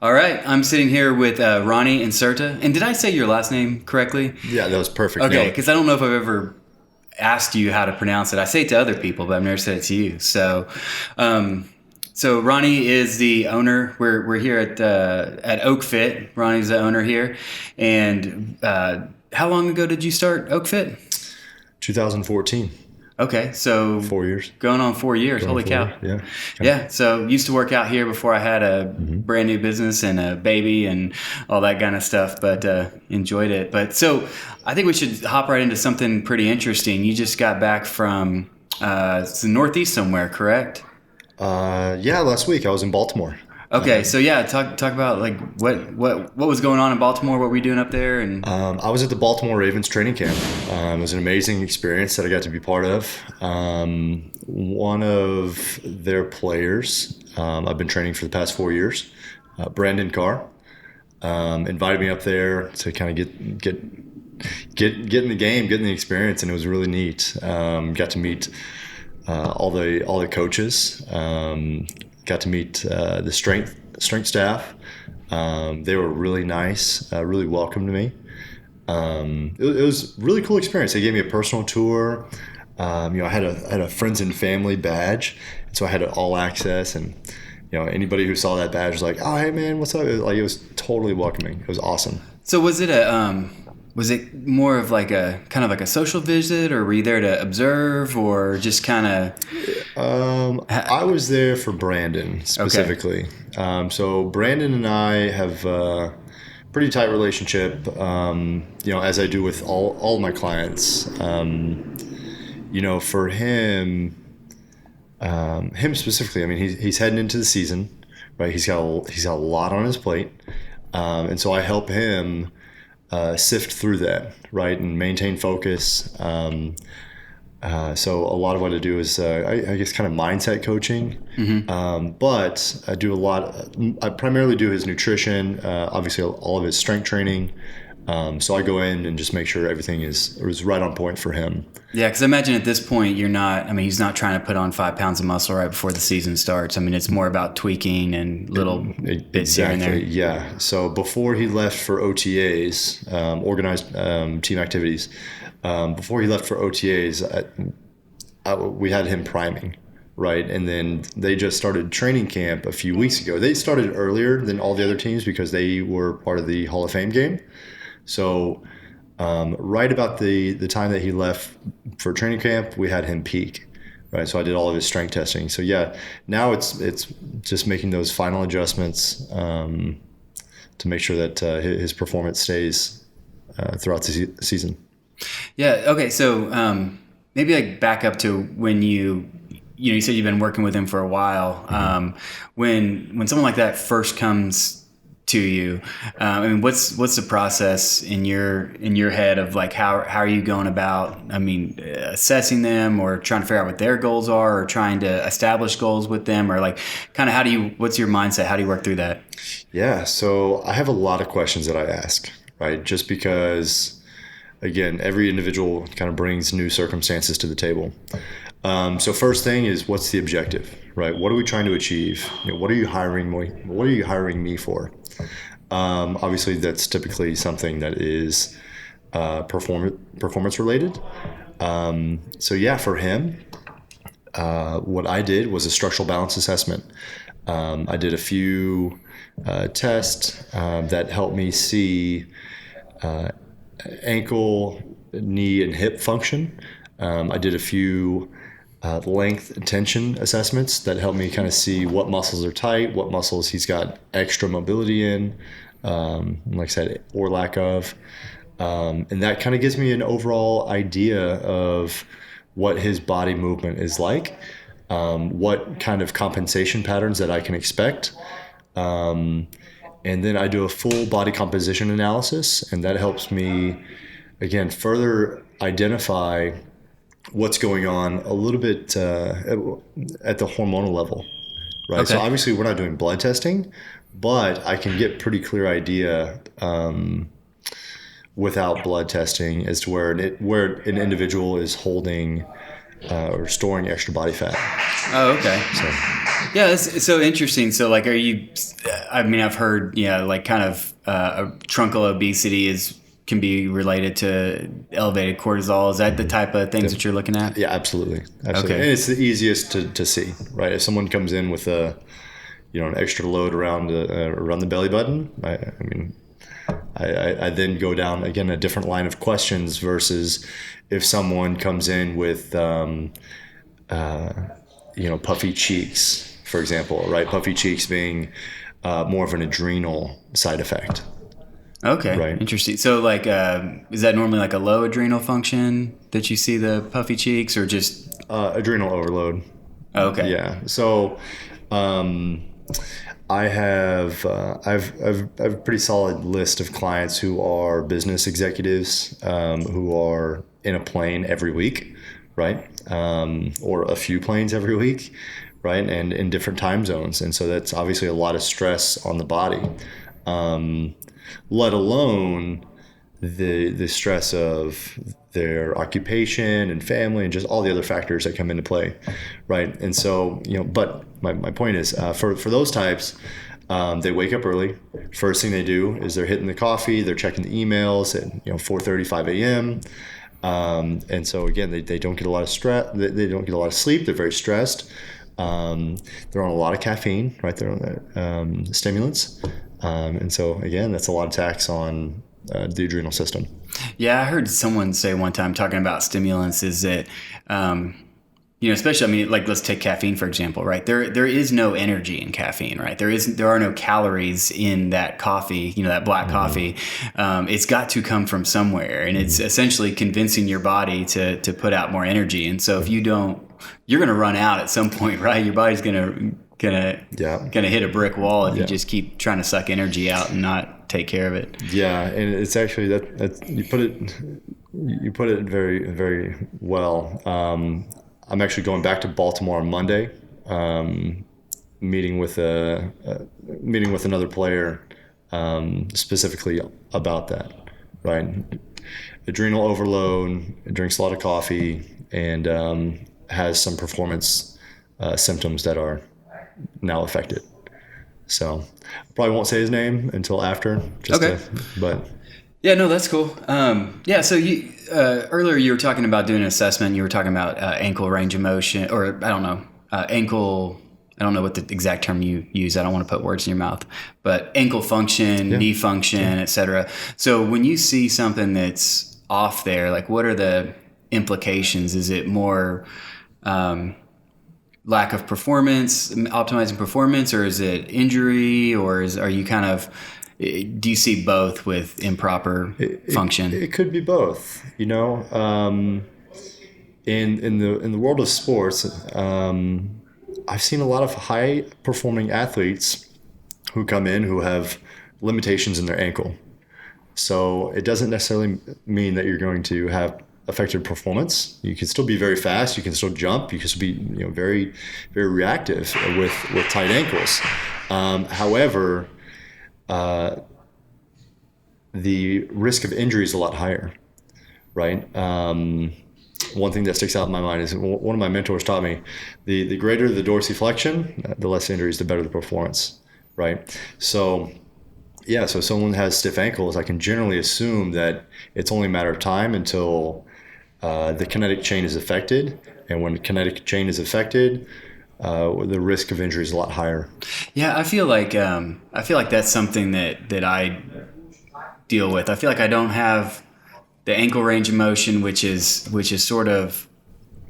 All right, I'm sitting here with Ronnie Incerta. And did I say your last name correctly? Yeah, that was perfect. Okay, No. because I don't know if I've ever asked you how to pronounce it. I say it to other people, but I've never said it to you. Um, so Ronnie is the owner. We're here at Oak Fit. Ronnie's the owner here. And how long ago did you start Oak Fit? 2014. Okay, so 4 years. going on 4 years. Going Holy on 4 cow! years. Yeah. Yeah, so used to work out here before I had a Mm-hmm. brand new business and a baby and all that kind of stuff, but enjoyed it. But so I think we should hop right into something pretty interesting. You just got back from it's the Northeast somewhere, correct? Yeah, last week I was in Baltimore. Okay, so yeah, talk about like what was going on in Baltimore, what were you doing up there, and I was at the Baltimore Ravens training camp. It was an amazing experience that I got to be part of. One of their players, I've been training for the past 4 years, Brandon Carr, invited me up there to kind of get in the game, get in the experience, and it was really neat. Got to meet all the coaches. Got to meet the strength staff. They were really nice, really welcomed me. It was a really cool experience. They gave me a personal tour. I had a friends and family badge, and so I had all access. And anybody who saw that badge was like, "Oh, hey man, what's up?" It was totally welcoming. It was awesome. so was it more of like a kind of like a social visit, or were you there to observe, or just kind of? I was there for Brandon specifically. So Brandon and I have a pretty tight relationship, as I do with all my clients. For him specifically, I mean, he's heading into the season, right? He's got a lot on his plate, and so I help him sift through that, right, and maintain focus. So a lot of what I do is, I guess, kind of mindset coaching. But I do I primarily do his nutrition, obviously all of his strength training. So I go in and just make sure everything is right on point for him. Yeah, because I imagine at this point he's not trying to put on 5 pounds of muscle right before the season starts. I mean, it's more about tweaking and little bits here and there. Yeah. So before he left for OTAs, organized team activities, before he left for OTAs, we had him priming, right? And then they just started training camp a few weeks ago. They started earlier than all the other teams because they were part of the Hall of Fame game. So right about the time that he left for training camp, we had him peak, right? So I did all of his strength testing. So yeah, now it's just making those final adjustments to make sure that his performance stays throughout the season. Yeah. Okay. So maybe like back up to when you said you've been working with him for a while. When someone like that first comes to you, I mean, what's the process in your head of like how are you going about? I mean, assessing them or trying to figure out what their goals are, or trying to establish goals with them, or like kind of what's your mindset? How do you work through that? Yeah. So I have a lot of questions that I ask, right? Just because, again, every individual kind of brings new circumstances to the table. So first thing is, what's the objective, right? What are we trying to achieve? What are you hiring me? What are you hiring me for? Obviously, that's typically something that is performance related. So yeah, for him, what I did was a structural balance assessment. I did a few tests that helped me see ankle, knee, and hip function. I did a few length and tension assessments that helped me kind of see what muscles are tight, what muscles he's got extra mobility in, like I said, or lack of. And that kind of gives me an overall idea of what his body movement is like, what kind of compensation patterns that I can expect. And then I do a full body composition analysis, and that helps me, again, further identify what's going on a little bit at the hormonal level, right? Okay. So obviously we're not doing blood testing, but I can get pretty clear idea without blood testing as to where an individual is holding or storing extra body fat. Oh, okay. So Yeah, it's so interesting. So, like, I mean, I've heard, like, kind of truncal obesity can be related to elevated cortisol. Is that the type of things that you're looking at? yeah, absolutely. Okay. And it's the easiest to see, right? If someone comes in with an extra load around the belly button, I mean, I then go down again a different line of questions versus if someone comes in with puffy cheeks, for example, right? Puffy cheeks being more of an adrenal side effect. Okay. Right. Interesting. So, like, is that normally like a low adrenal function that you see the puffy cheeks, or just Adrenal overload. okay? Yeah. So, I have I've a pretty solid list of clients who are business executives who are in a plane every week, right? Or a few planes every week, right? And in different time zones, and so that's obviously a lot of stress on the body. Let alone the stress of their occupation and family and just all the other factors that come into play, right? And so, but my point is, for those types, they wake up early. First thing they do is they're hitting the coffee, they're checking the emails at 4:30, 5 a.m. And so again, they don't get a lot of stress. They don't get a lot of sleep. They're very stressed. They're on a lot of caffeine, right? They're on stimulants. And so again, that's a lot of tax on the adrenal system. Yeah, I heard someone say one time talking about stimulants is that, especially, I mean, like, let's take caffeine, for example, right? There is no energy in caffeine, right? There are no calories in that coffee, that black coffee. It's got to come from somewhere, and it's essentially convincing your body to put out more energy. And so if you don't, you're going to run out at some point, right? Your body's gonna hit a brick wall if you just keep trying to suck energy out and not take care of it. Yeah, and it's actually that you put it very, very well. I'm actually going back to Baltimore on Monday, meeting with another player specifically about that. Right, adrenal overload, drinks a lot of coffee, and has some performance symptoms that are now affected. So I probably won't say his name until after. But yeah, no, that's cool. Yeah, so you earlier you were talking about doing an assessment. You were talking about ankle range of motion, or I don't know, ankle. I don't know what the exact term you use. I don't want to put words in your mouth, but ankle function, knee function, etc. So when you see something that's off there, like, what are the implications? Is it more lack of performance, optimizing performance, or is it injury, or are you kind of, do you see both with improper function? It could be both. In the world of sports, I've seen a lot of high performing athletes who come in who have limitations in their ankle. So it doesn't necessarily mean that you're going to have affected performance. You can still be very fast. You can still jump. You can still be very, very reactive with tight ankles. However, the risk of injury is a lot higher, right? One thing that sticks out in my mind is one of my mentors taught me, the greater the dorsiflexion, the less injuries, the better the performance, right? So yeah, so if someone has stiff ankles, I can generally assume that it's only a matter of time until the kinetic chain is affected. And when the kinetic chain is affected, the risk of injury is a lot higher. Yeah, I feel like that's something that I deal with. I feel like I don't have the ankle range of motion, which is sort of,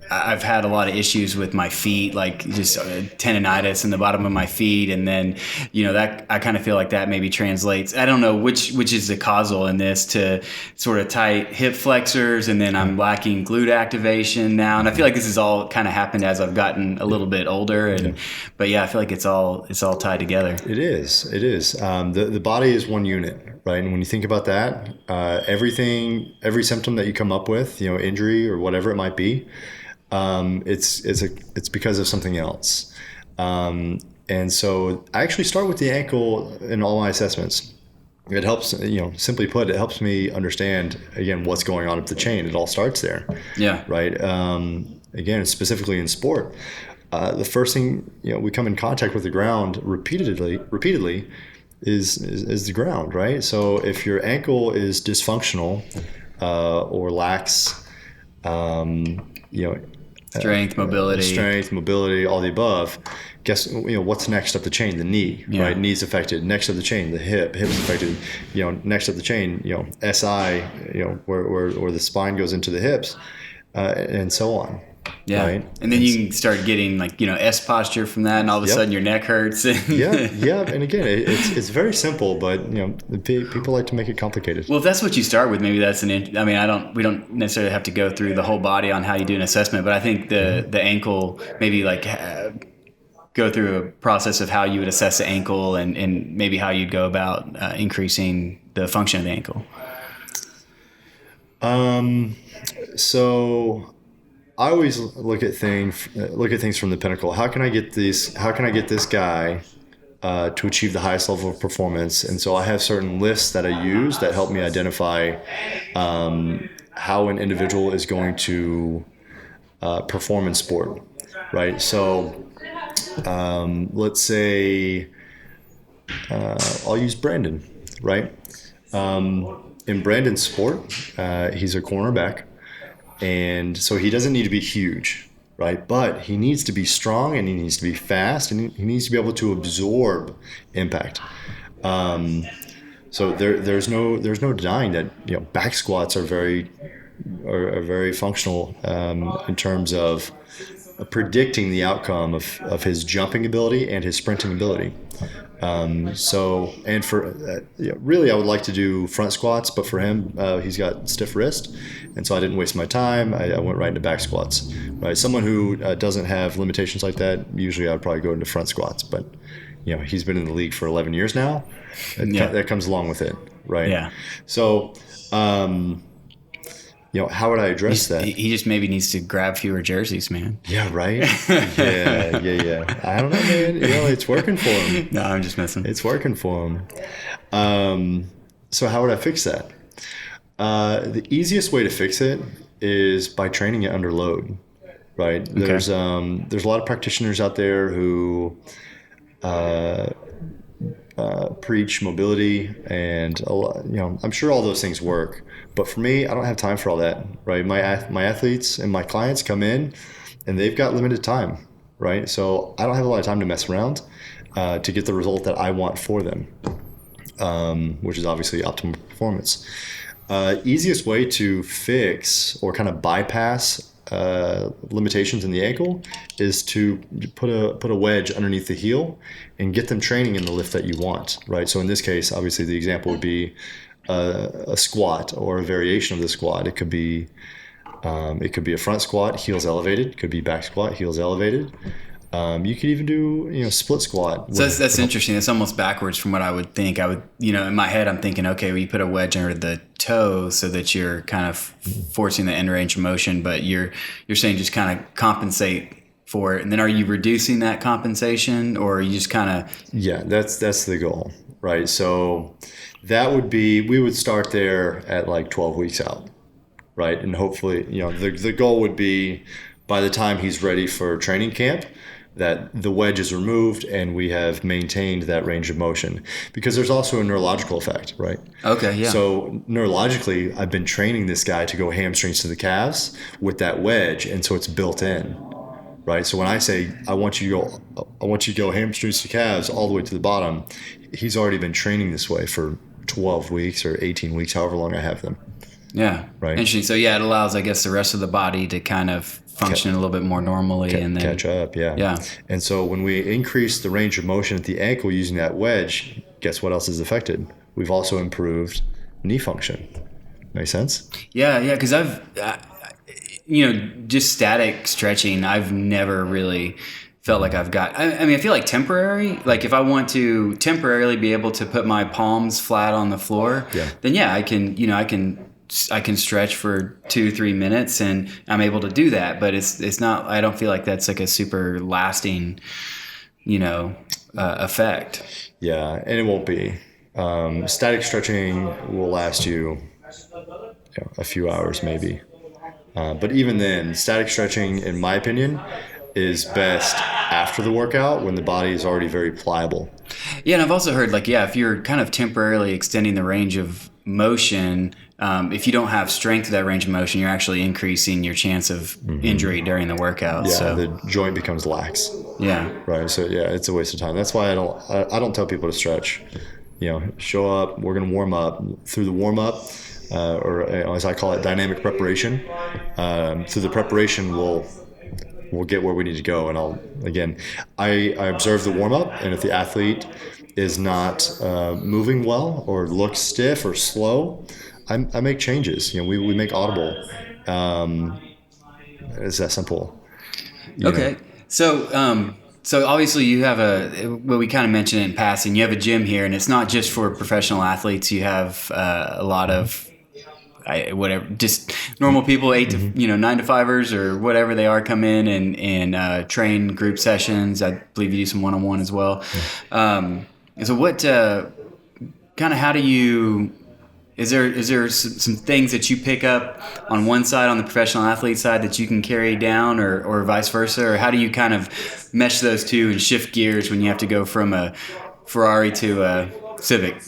I've had a lot of issues with my feet, like just tendonitis in the bottom of my feet, and then that I kind of feel like that maybe translates. I don't know which is the causal in this, to sort of tight hip flexors, and then I'm lacking glute activation now, and I feel like this has all kind of happened as I've gotten a little bit older, but yeah, I feel like it's all tied together. It is. The body is one unit, right? And when you think about that, every symptom that you come up with, injury or whatever it might be, it's because of something else. And so I actually start with the ankle in all my assessments. It helps, simply put, it helps me understand, again, what's going on up the chain. It all starts there. Yeah. Right. again, specifically in sport, the first thing we come in contact with the ground repeatedly is the ground, right? So if your ankle is dysfunctional or lacks, you know, strength, mobility, all the above. Guess what's next up the chain? The knee, right? Knee's affected. Next up the chain, the hip's affected. Next up the chain, SI, where the spine goes into the hips, and so on. Yeah. Right? And then you can start getting S posture from that, and all of a sudden your neck hurts. Yeah. And again, it's very simple, but people like to make it complicated. Well, if that's what you start with, maybe that's we don't necessarily have to go through the whole body on how you do an assessment, but I think the ankle, maybe go through a process of how you would assess the ankle and maybe how you'd go about increasing the function of the ankle. So I always look at things from the pinnacle. How can I get this guy to achieve the highest level of performance? And so I have certain lists that I use that help me identify how an individual is going to perform in sport, right? So let's say I'll use Brandon, right? In Brandon's sport, he's a cornerback. And so he doesn't need to be huge, right? But he needs to be strong, and he needs to be fast, and he needs to be able to absorb impact. So there's no denying that back squats are very functional in terms of predicting the outcome of his jumping ability and his sprinting ability. Really, I would like to do front squats, but for him, he's got stiff wrist, and so I didn't waste my time. I went right into back squats. Right, someone who doesn't have limitations like that, usually I would probably go into front squats. But he's been in the league for 11 years now. That comes along with it, right? Yeah. So, how would I address that? He just maybe needs to grab fewer jerseys, man. Yeah, right? Yeah. I don't know, man. It's working for him. No, I'm just messing. It's working for him. So how would I fix that? The easiest way to fix it is by training it under load, right? There's a lot of practitioners out there who preach mobility, and I'm sure all those things work. But for me, I don't have time for all that, right? My athletes and my clients come in, and they've got limited time, right? So I don't have a lot of time to mess around to get the result that I want for them, which is obviously optimal performance. Easiest way to fix or kind of bypass limitations in the ankle is to put a wedge underneath the heel and get them training in the lift that you want, right? So in this case, obviously the example would be a squat or a variation of the squat. It could be a front squat, heels elevated. It could be back squat, heels elevated. You could even do split squat. So that's interesting. That's almost backwards from what I would think. I would in my head I'm thinking, okay, well, you put a wedge under the toe so that you're kind of forcing the end range of motion, but you're saying just kind of compensate for it. And then are you reducing that compensation, or are you just kind of? Yeah, that's the goal, right? So that would be, we would start there at like 12 weeks out, right? And hopefully, the goal would be by the time he's ready for training camp, that the wedge is removed and we have maintained that range of motion. Because there's also a neurological effect, right? Okay, yeah. So neurologically, I've been training this guy to go hamstrings to the calves with that wedge, and so it's built in, right? So when I say I want you to go hamstrings to calves all the way to the bottom, he's already been training this way for 12 weeks or 18 weeks, however long I have them. Yeah. Right. Interesting. So it allows, I guess, the rest of the body to kind of function a little bit more normally and then catch up. Yeah. Yeah. And so when we increase the range of motion at the ankle using that wedge, guess what else is affected? We've also improved knee function. Make sense? Yeah. Because I've, just static stretching, I've never really felt like I've got, I feel like temporary, like if I want to temporarily be able to put my palms flat on the floor, then I can stretch for 2-3 minutes and I'm able to do that, but it's not, I don't feel like that's like a super lasting, effect. Yeah. And it won't be. Static stretching will last you, a few hours maybe. But even then, static stretching, in my opinion, is best after the workout when the body is already very pliable. Yeah, and I've also heard like, yeah, if you're kind of temporarily extending the range of motion, if you don't have strength to that range of motion, you're actually increasing your chance of injury during the workout. Yeah, So the joint becomes lax. yeah, Right. So yeah, it's a waste of time. That's why I don't tell people to stretch. Show up. We're going to warm up. Through the warm up, or as I call it, dynamic preparation. Through the preparation, we'll get where we need to go. And I observe the warm up, and if the athlete is not moving well or looks stiff or slow, I make changes. We make audible. It's that simple. okay. So obviously you have well, we kind of mentioned it in passing. You have a gym here, and it's not just for professional athletes. You have a lot of whatever, just normal people, 9 to 5ers or whatever they are, come in and train group sessions. I believe you do some one-on-one as well. So what kind of how do you? Is there some things that you pick up on one side, on the professional athlete side, that you can carry down, or vice versa? Or how do you kind of mesh those two and shift gears when you have to go from a Ferrari to a Civic?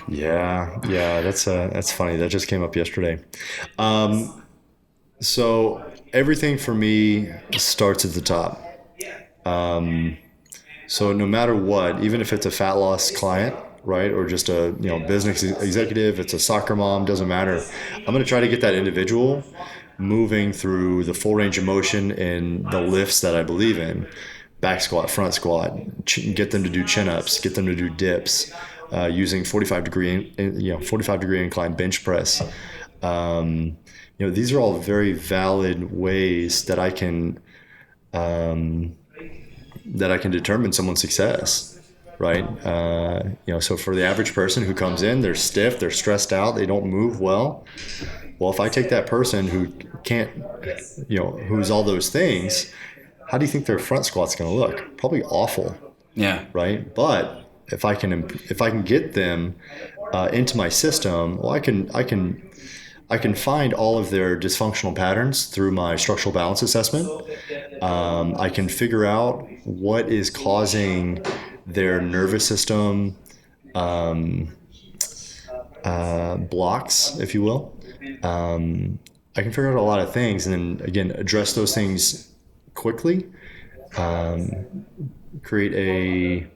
Yeah, that's funny. That just came up yesterday. So everything for me starts at the top. So no matter what, even if it's a fat loss client, right, or just a business executive, it's a soccer mom, doesn't matter. I'm going to try to get that individual moving through the full range of motion in the lifts that I believe in. Back squat, front squat, get them to do chin-ups, get them to do dips, using 45 degree incline bench press. These are all very valid ways that I can determine someone's success, right? So for the average person who comes in, they're stiff, they're stressed out, they don't move well. Well, if I take that person who can't, who's all those things, how do you think their front squat's going to look? Probably awful. Yeah. Right. But if I can get them into my system, well, I can find all of their dysfunctional patterns through my structural balance assessment. I can figure out what is causing their nervous system blocks, if you will. I can figure out a lot of things, and then again address those things quickly. Create a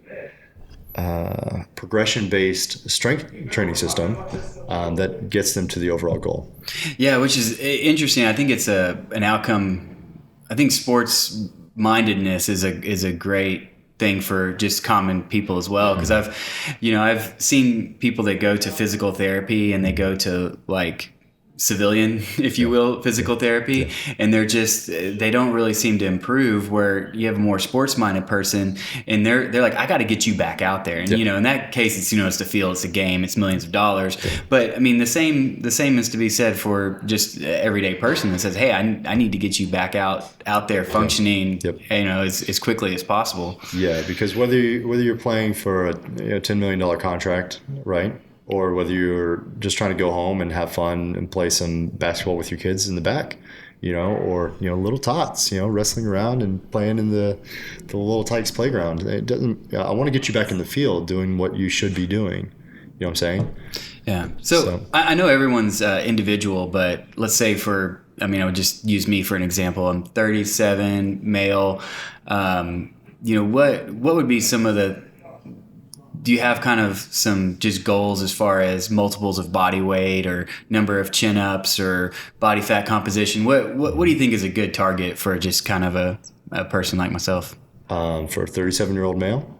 progression-based strength training system that gets them to the overall goal. Yeah, which is interesting. I think it's an outcome. I think sports mindedness is a great thing for just common people as well, because I've seen people that go to physical therapy and they go to like civilian, if you will, physical therapy, and they don't really seem to improve, where you have a more sports minded person and they're like, I got to get you back out there. And in that case, it's it's the field, it's a game, it's millions of dollars. But I mean, the same is to be said for just everyday person that says, hey, I need to get you back out there functioning, as quickly as possible. Yeah, because whether you're playing for a $10 million contract, right, or whether you're just trying to go home and have fun and play some basketball with your kids in the back, or little tots, wrestling around and playing in the little Tykes playground. It doesn't. I want to get you back in the field doing what you should be doing. You know what I'm saying? Yeah. So I know everyone's individual, but let's say I would just use me for an example. I'm 37, male. What would be some of the? Do you have kind of some just goals as far as multiples of body weight or number of chin-ups or body fat composition? What do you think is a good target for just kind of a person like myself? For a 37-year-old male,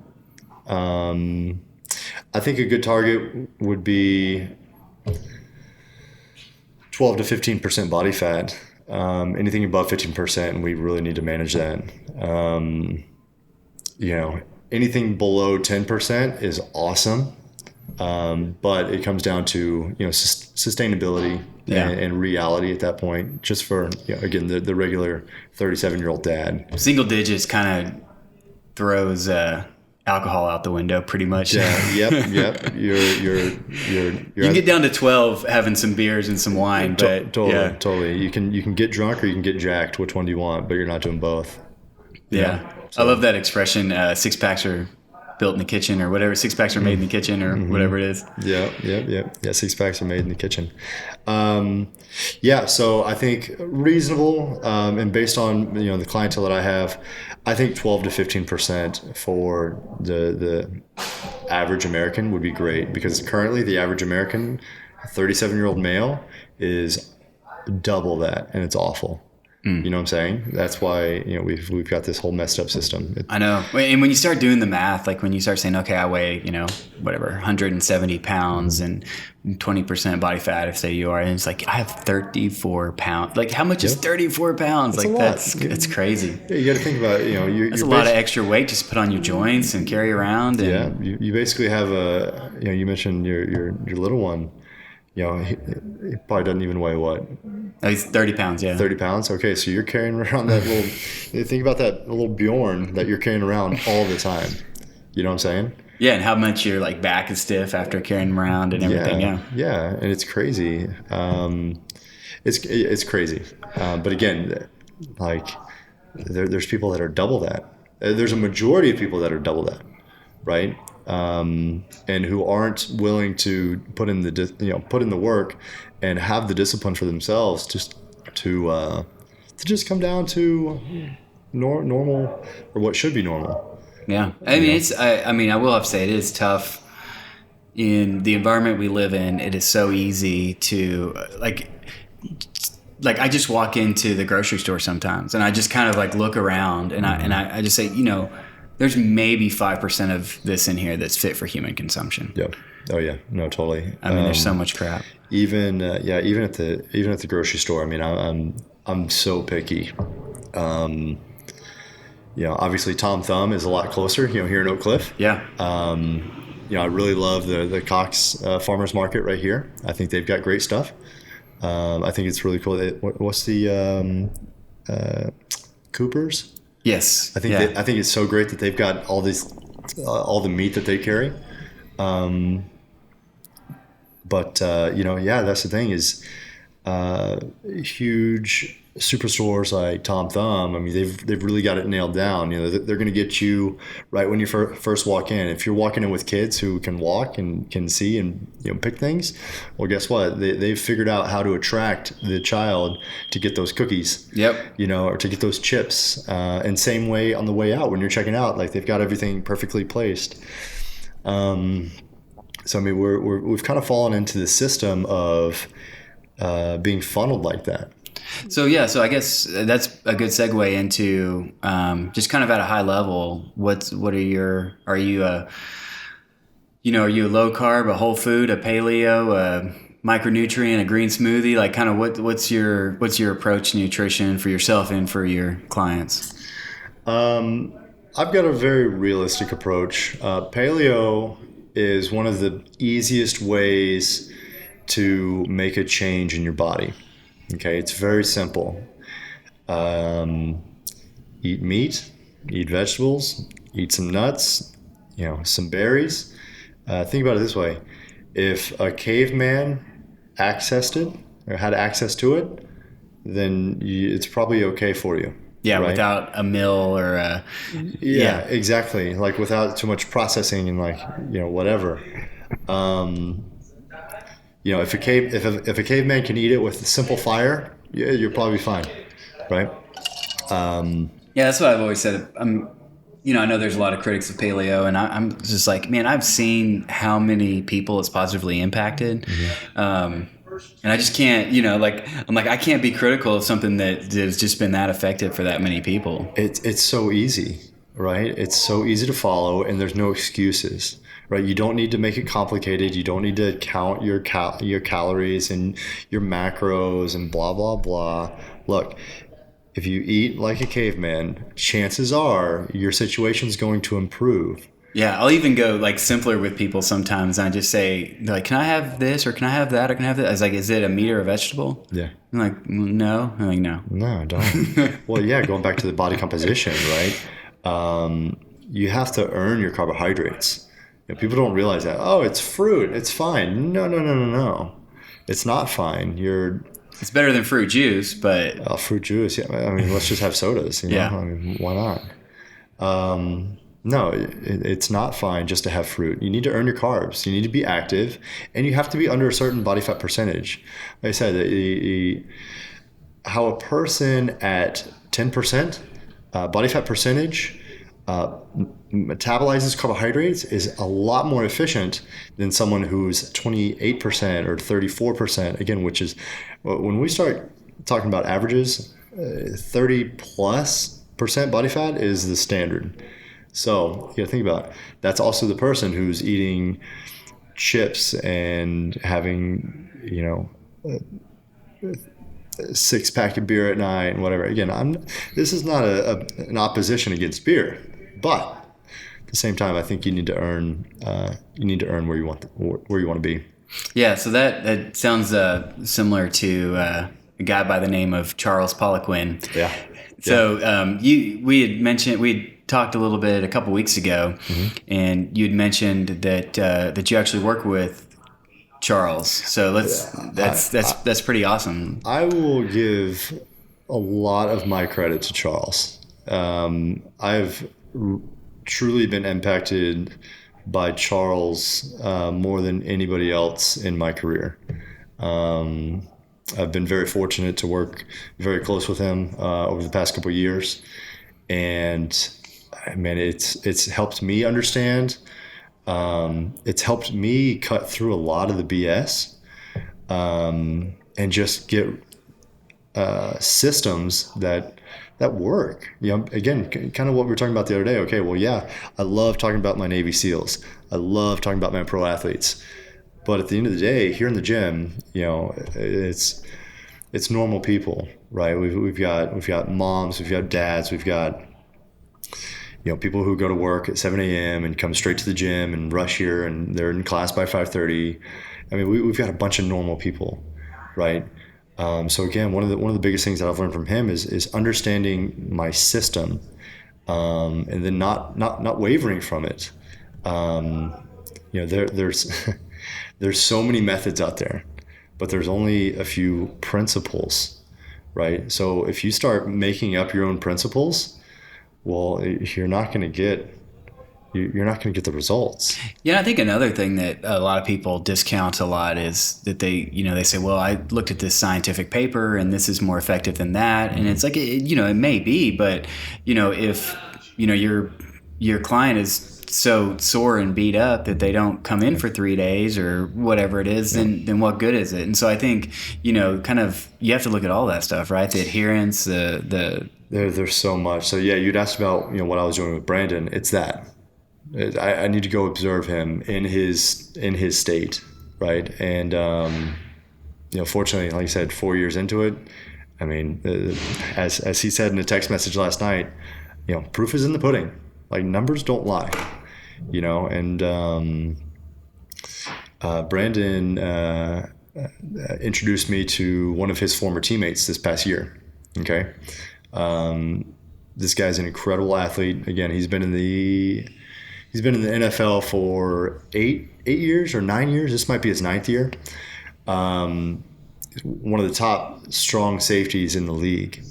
I think a good target would be 12 to 15% body fat. Anything above 15%, and we really need to manage that. Anything below 10% is awesome, but it comes down to sustainability and reality at that point. Just for again the regular 37-year-old dad. Single digits kind of throws alcohol out the window pretty much. Yeah. Yep. You can get down to 12 having some beers and some wine, but totally. You can get drunk or you can get jacked. Which one do you want? But you're not doing both. Yeah. So. I love that expression. Six packs are built in the kitchen or whatever. Six packs are made in the kitchen or whatever it is. Yeah. Six packs are made in the kitchen. So I think reasonable, and based on, the clientele that I have, I think 12 to 15% for the average American would be great, because currently the average American, 37-year-old male, is double that, and it's awful. You know what I'm saying? That's why, we've got this whole messed up system. I know. And when you start doing the math, like when you start saying, okay, I weigh, 170 pounds and 20% body fat, if say you are, and it's like, I have 34 pounds. Like, how much is 34 pounds? That's crazy. Yeah, you got to think about, that's a lot of extra weight just to put on your joints and carry around. And, you basically have you mentioned your little one. He probably doesn't even weigh what? Oh, he's 30 pounds, yeah. 30 pounds? Okay, so you're carrying around that little... think about that little Bjorn that you're carrying around all the time. You know what I'm saying? Yeah, and how much your back is stiff after carrying him around and everything, Yeah, and it's crazy. It's crazy. But again, there's people that are double that. There's a majority of people that are double that, right? And who aren't willing to put in the work and have the discipline for themselves just to just come down to normal, or what should be normal. Yeah, I mean, I will have to say it is tough in the environment we live in. It is so easy to like I just walk into the grocery store sometimes and I just kind of look around and I just say, there's maybe 5% of this in here that's fit for human consumption. Yep. Oh yeah. No, totally. I mean, there's so much crap. Even at the grocery store. I mean, I'm so picky. Obviously Tom Thumb is a lot closer, here in Oak Cliff. Yeah. I really love the Cox Farmers Market right here. I think they've got great stuff. I think it's really cool. What's the Coopers? Yes. I think it's so great that they've got all the meat that they carry. But that's the thing is, huge superstores like Tom Thumb. I mean, they've really got it nailed down. They're going to get you right when you first walk in. If you're walking in with kids who can walk and can see and pick things, well, guess what? They've figured out how to attract the child to get those cookies. Yep. Or to get those chips. And same way on the way out when you're checking out, they've got everything perfectly placed. So I mean, we've kind of fallen into the system of being funneled like that. So I guess that's a good segue into just kind of at a high level. Are you a low carb, a whole food, a paleo, a micronutrient, a green smoothie? What's your approach to nutrition for yourself and for your clients? I've got a very realistic approach. Paleo is one of the easiest ways to make a change in your body. Okay, it's very simple. Eat meat, eat vegetables, eat some nuts, some berries. Think about it this way. If a caveman accessed it or had access to it, then it's probably okay for you. Yeah, right? Without a mill or a... Yeah, exactly. Without too much processing and whatever. If a caveman can eat it with simple fire, you're probably fine, right? Yeah, that's what I've always said. I know there's a lot of critics of paleo, and I'm just like, man, I've seen how many people it's positively impacted. Mm-hmm. And I just can't, I can't be critical of something that has just been that effective for that many people. It's so easy, right? It's so easy to follow, and there's no excuses. Right, you don't need to make it complicated. You don't need to count your calories and your macros and blah blah blah. Look, if you eat like a caveman, chances are your situation's going to improve. Yeah, I'll even go simpler with people sometimes. And I just say, can I have this or can I have that or can I have that? I was like, is it a meat or a vegetable? Yeah. I'm like, no. I'm like, no. No, don't. Well, yeah, going back to the body composition, right? you have to earn your carbohydrates. People don't realize that. Oh, it's fruit. It's fine. No, no, no, no, no. It's not fine. It's better than fruit juice, but Fruit juice. Yeah, I mean, let's just have sodas. Yeah. I mean, why not? No, it's not fine just to have fruit. You need to earn your carbs. You need to be active, and you have to be under a certain body fat percentage. Like I said, how a person at 10% body fat percentage metabolizes carbohydrates is a lot more efficient than someone who's 28% or 34%. Again, which is when we start talking about averages, 30 plus percent body fat is the standard. So you got to think about it. That's also the person who's eating chips and having, a 6-pack of beer at night and whatever. Again, this is not an opposition against beer, but at the same time, I think you need to earn where you want to be. Yeah. So that sounds similar to a guy by the name of Charles Poliquin. Yeah. So we had talked a little bit a couple weeks ago, and you'd mentioned that you actually work with Charles. So that's pretty awesome. I will give a lot of my credit to Charles. I've truly been impacted by Charles more than anybody else in my career. I've been very fortunate to work very close with him over the past couple of years, and man, it's helped me understand. It's helped me cut through a lot of the BS and just get systems that work. Again, kind of what we were talking about the other day. Okay, well, yeah, I love talking about my Navy SEALs. I love talking about my pro athletes. But at the end of the day, here in the gym, it's normal people, right? We've got moms, we've got dads, we've got people who go to work at 7 a.m. and come straight to the gym and rush here, and they're in class by 5:30. I mean, we've got a bunch of normal people, right? So again, one of the biggest things that I've learned from him is understanding my system, and then not wavering from it. There's so many methods out there, but there's only a few principles, right? So if you start making up your own principles, well, you're not going to get the results. Yeah, I think another thing that a lot of people discount a lot is that they say, well, I looked at this scientific paper and this is more effective than that. And it's like, it may be, but if your client is so sore and beat up that they don't come in for 3 days or whatever it is, then what good is it? And so I think, kind of, you have to look at all that stuff, right? The adherence, There's so much. So yeah, you'd asked about what I was doing with Brandon. It's that I need to go observe him in his state, right? And fortunately, like I said, 4 years into it, I mean, as he said in a text message last night, proof is in the pudding. Like, numbers don't lie, And Brandon introduced me to one of his former teammates this past year. Okay. This guy's an incredible athlete. Again, he's been in the NFL for 8 years or 9 years. This might be his 9th year. One of the top strong safeties in the league.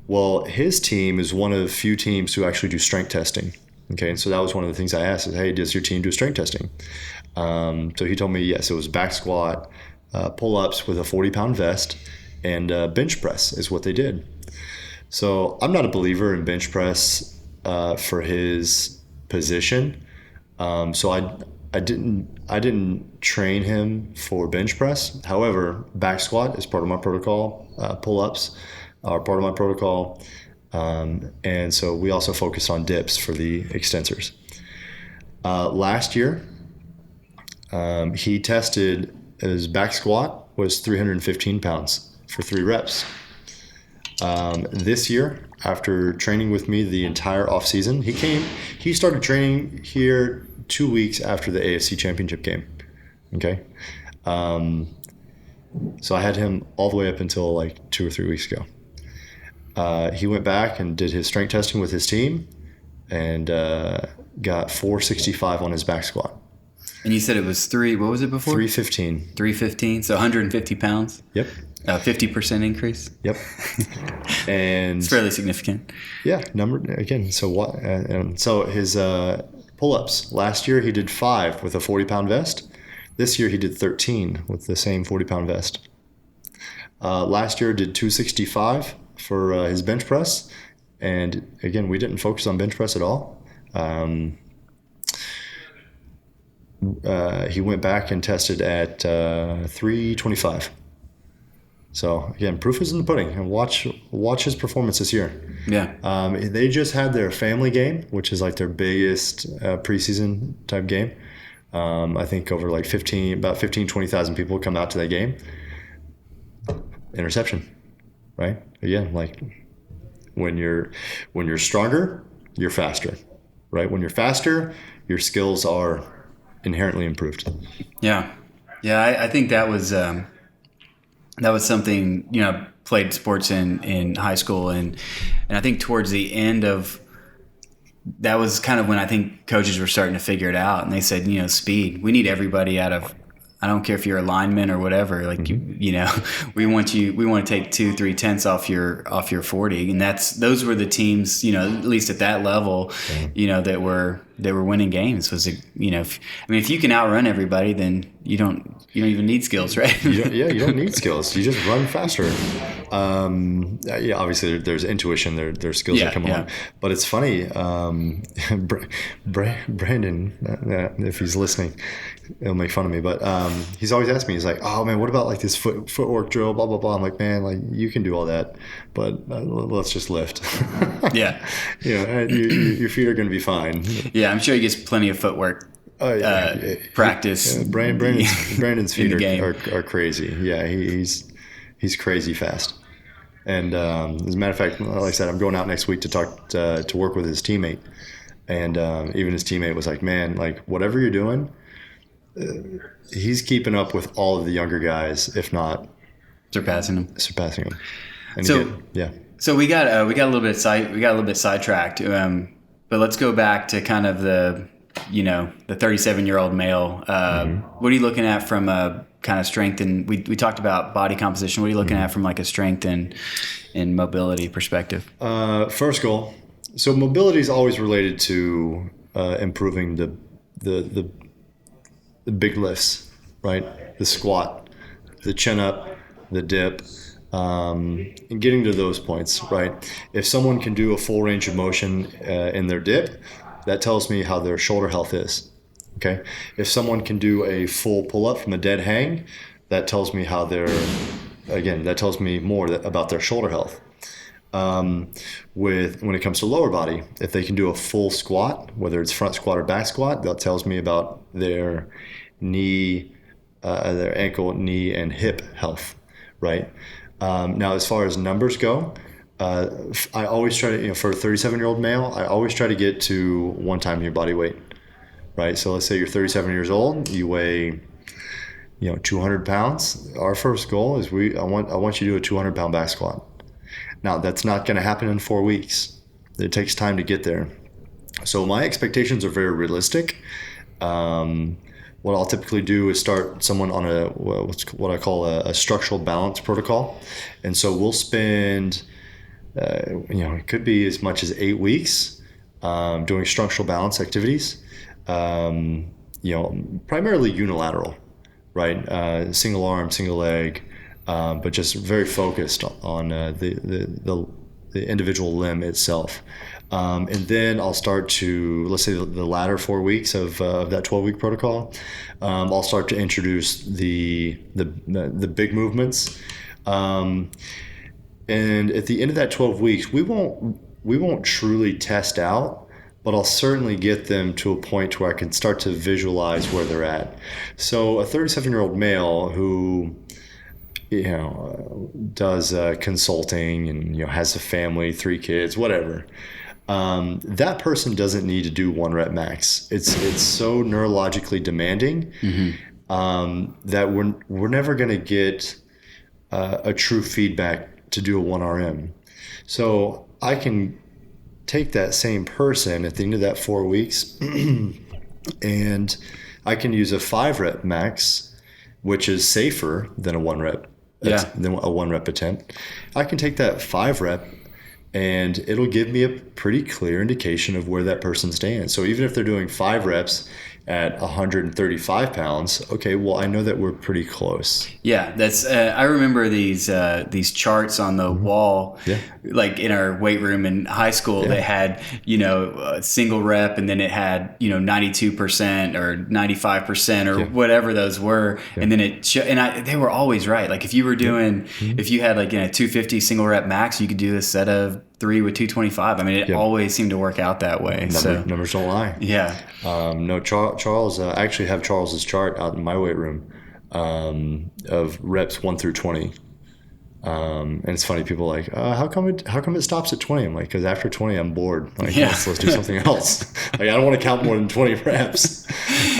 Well, his team is one of few teams who actually do strength testing. Okay, and so that was one of the things I asked is, hey, does your team do strength testing? So he told me yes, it was back squat, pull-ups with a 40-pound vest, and bench press is what they did. So I'm not a believer in bench press for his position. So I didn't train him for bench press. However, back squat is part of my protocol. Pull-ups are part of my protocol. And so we also focused on dips for the extensors. Last year, he tested his back squat was 315 pounds for 3 reps. This year, after training with me the entire off season, he started training here 2 weeks after the AFC Championship game. Okay. So I had him all the way up until like 2 or 3 weeks ago. He went back and did his strength testing with his team, and got 465 on his back squat. And you said it was what was it before? 315. 315, so 150 pounds. Yep. 50% increase. Yep. And it's fairly significant. Yeah, number again. So what? So his pull-ups last year he did 5 with a 40-pound vest. This year he did 13 with the same 40-pound vest. Last year did 265 for his bench press, and again we didn't focus on bench press at all. He went back and tested at 325. So again, proof is in the pudding, and watch his performance this year. Yeah. They just had their family game, which is like their biggest preseason type game. I think over like 20,000 people come out to that game. Interception, right? Again, like when you're stronger, you're faster, right? When you're faster, your skills are inherently improved. Yeah. I think that was something, played sports in high school, and I think towards the end of that was kind of when I think coaches were starting to figure it out, and they said, speed. We need everybody out of. I don't care if you're a lineman or whatever. Like Mm-hmm. we want to take 2-3 tenths off your 40, and those were the teams. At least at that level, that were winning games. If you can outrun everybody, then you don't even need skills, right? You don't need skills. You just run faster. Obviously there's intuition. There's skills that come along. But it's funny. Brandon, if he's listening, he'll make fun of me. But he's always asked me. He's like, "Oh man, what about like this footwork drill? Blah blah blah." I'm like, "Man, like you can do all that, but let's just lift." Yeah. Your feet are going to be fine. Yeah, I'm sure he gets plenty of footwork. Practice. Brandon's feet are crazy. Yeah, he's crazy fast. And as a matter of fact, like I said, I'm going out next week to talk to work with his teammate, and even his teammate was like, "Man, like whatever you're doing, he's keeping up with all of the younger guys, if not surpassing them." And so again, yeah. So we got a little bit sidetracked, but let's go back to kind of the 37-year-old male. What are you looking at from a kind of strength, and we talked about body composition. What are you looking at from like a strength and mobility perspective? First goal. So mobility is always related to improving the big lifts, right? The squat, the chin up, the dip, and getting to those points, right? If someone can do a full range of motion in their dip, that tells me how their shoulder health is. Okay. If someone can do a full pull-up from a dead hang, that tells me that tells me more about their shoulder health. When it comes to lower body, if they can do a full squat, whether it's front squat or back squat, that tells me about their knee, their ankle, knee, and hip health, right? Now, as far as numbers go, I always try to, for a 37-year-old male, I always try to get to 1 time your body weight, right? So let's say you're 37 years old, you weigh, 200 pounds. Our first goal is I want you to do a 200-pound back squat. Now, that's not going to happen in 4 weeks. It takes time to get there. So my expectations are very realistic. What I'll typically do is start someone on what I call a structural balance protocol. And so we'll spend, it could be as much as 8 weeks doing structural balance activities, primarily unilateral, right? Single arm, single leg, but just very focused on the individual limb itself. And then I'll start to, let's say the latter 4 weeks of that 12-week protocol, I'll start to introduce the big movements. And at the end of that 12 weeks, we won't truly test out, but I'll certainly get them to a point where I can start to visualize where they're at. So a 37-year-old male who does consulting and has a family, 3 kids, whatever. That person doesn't need to do 1 rep max. It's so neurologically demanding that we're never going to get a true feedback to do a 1 RM. So I can take that same person at the end of that 4 weeks and I can use a 5 rep max, which is safer than a 1 rep. Than a 1 rep attempt. I can take that 5 rep and it'll give me a pretty clear indication of where that person stands. So even if they're doing 5 reps at 135 pounds, okay, well, I know that we're pretty close. Yeah, that's. I remember these charts on the wall, like in our weight room in high school. They had a single rep, and then it had 92% or 95% or whatever those were, and then they were always right. Like if you were doing, if you had like a 250 single rep max, you could do a set of 3 with 225. I mean, it always seemed to work out that way. Numbers don't lie. Yeah. No, Charles, I actually have Charles's chart out in my weight room of reps 1 through 20. And it's funny, people are like, how come it stops at 20? I'm like, because after 20, I'm bored. Like, let's do something else. Like, I don't want to count more than 20 reps.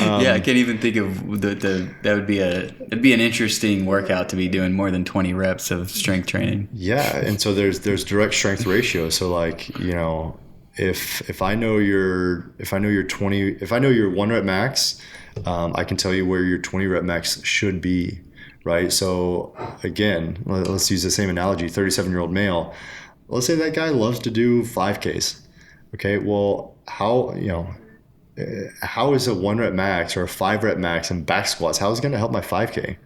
I can't even think of that would be an interesting workout to be doing more than 20 reps of strength training. Yeah, and so there's direct strength ratio. So like, if I know your 1 rep max, I can tell you where your 20 rep max should be. Right. So again, let's use the same analogy, 37-year-old male. Let's say that guy loves to do 5Ks. Okay. Well, how is a 1 rep max or a 5 rep max in back squats? How is it going to help my 5K?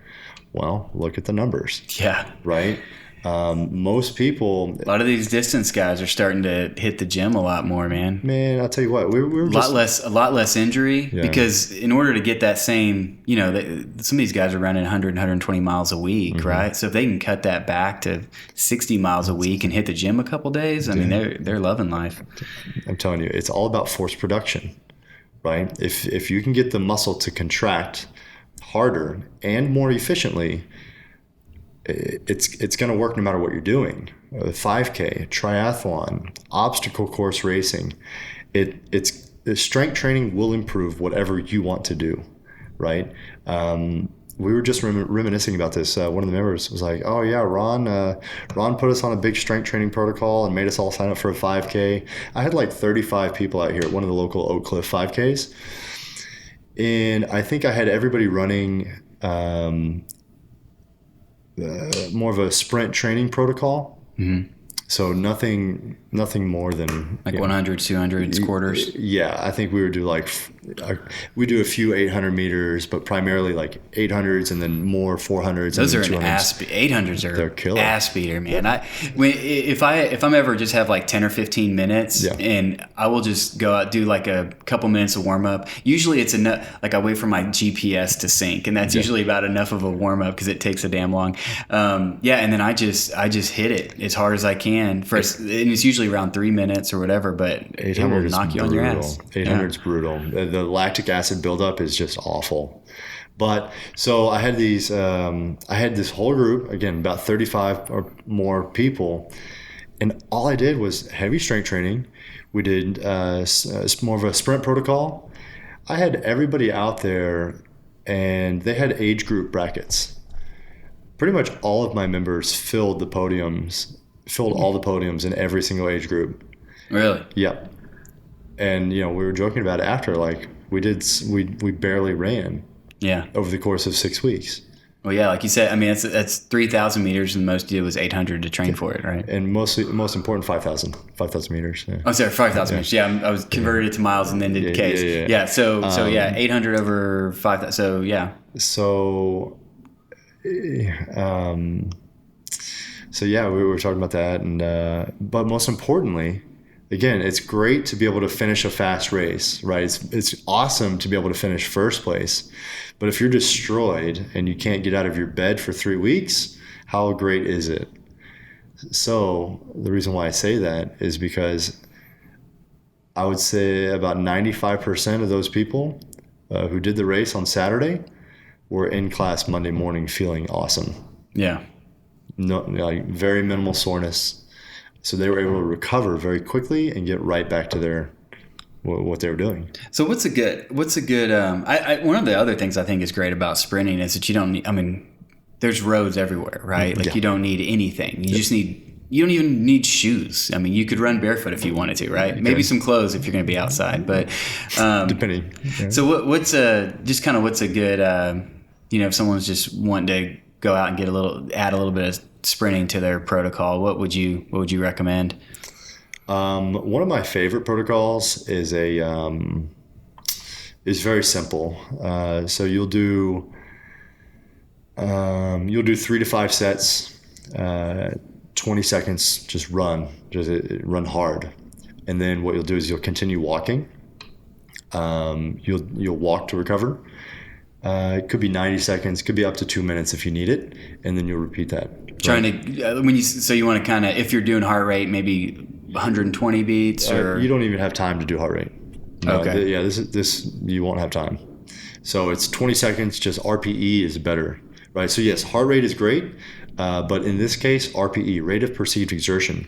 Well, look at the numbers. Yeah. Right. Most people, a lot of these distance guys are starting to hit the gym a lot more, man. Man, I'll tell you what, we're a lot less injury because in order to get that same, some of these guys are running 100, 120 miles a week, right? So if they can cut that back to 60 miles a week and hit the gym a couple days, I mean, they're loving life. I'm telling you, it's all about force production, right? If you can get the muscle to contract harder and more efficiently, it's going to work no matter what you're doing. 5K, triathlon, obstacle course racing. It's strength training will improve whatever you want to do, right? We were just reminiscing about this. One of the members was like, "Oh yeah, Ron put us on a big strength training protocol and made us all sign up for a 5K." I had like 35 people out here at one of the local Oak Cliff 5Ks, and I think I had everybody running more of a sprint training protocol. Mm-hmm. So nothing more than like 100s, 200s, quarters. Yeah, I think we would do we do a few 800 meters, but primarily like 800s and then more 400s. Those and are 200s. an ass. 800s are they're killer. Ass beater, man. If I'm ever just have like 10 or 15 minutes, and I will just go out do like a couple minutes of warm up. Usually it's enough. Like I wait for my GPS to sync, and that's usually about enough of a warm up because it takes a damn long. And then I just hit it as hard as I can. And it's usually around 3 minutes or whatever, but 800 is knock you on your ass. 800 is brutal. The lactic acid buildup is just awful. But so I had I had this whole group, again, about 35 or more people, and all I did was heavy strength training. We did more of a sprint protocol. I had everybody out there, and they had age group brackets. Pretty much all of my members filled all the podiums in every single age group. Really? Yep. And we were joking about it after, like we barely ran. Yeah. Over the course of 6 weeks. Well, yeah, like you said, I mean that's 3,000 meters, and the most you did was 800 to train for it, right? And most important 5,000 meters. Yeah. Oh, sorry, 5,000 meters. Yeah, I was converted it to miles and then did Ks. Yeah. So 800 over 5,000. So yeah. So yeah, we were talking about that, and but most importantly, again, it's great to be able to finish a fast race, right? It's awesome to be able to finish first place, but if you're destroyed and you can't get out of your bed for 3 weeks, how great is it? So the reason why I say that is because I would say about 95% of those people who did the race on Saturday were in class Monday morning feeling awesome. Yeah. No, like very minimal soreness, so they were able to recover very quickly and get right back to what they were doing. So what's a good one of the other things I think is great about sprinting is that you don't need, I mean, there's roads everywhere, right? Like you don't need anything. You just need you don't even need shoes. I mean, you could run barefoot if you wanted to, right? Maybe some clothes if you're going to be outside, but Depending. Yeah. so what's what's a good if someone's just wanting to go out and add a little bit of sprinting to their protocol, what would you recommend? One of my favorite protocols is is very simple. So you'll do 3 to 5 sets, 20 seconds, just run hard. And then what you'll do is you'll continue walking. You'll walk to recover. It could be 90 seconds, could be up to 2 minutes if you need it. And then you'll repeat that. You want to kind of, if you're doing heart rate, maybe 120 beats or you don't even have time to do heart rate. No, okay. This you won't have time. So it's 20 seconds, just RPE is better, right? So yes, heart rate is great. But in this case, RPE, rate of perceived exertion,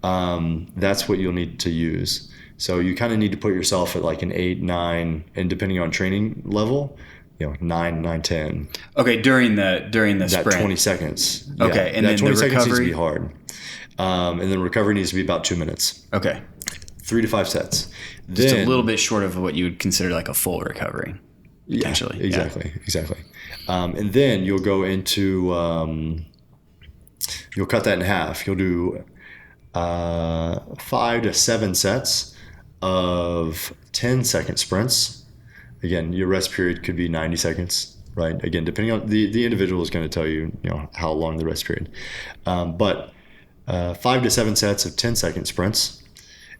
that's what you'll need to use. So you kind of need to put yourself at like an 8, 9, and depending on training level, 9, 10. Okay, during the that sprint. 20 seconds. Okay, yeah, and that then 20 the seconds needs to recovery? be hard. And then recovery needs to be about 2 minutes. Okay. 3 to 5 sets. Just then, a little bit short of what you would consider like a full recovery, potentially. Yeah, exactly. And then you'll go into, you'll cut that in half. You'll do 5 to 7 sets of 10-second sprints. Again, your rest period could be 90 seconds, right? Again, depending on the individual is going to tell you, how long the rest period. But 5 to 7 sets of 10-second sprints.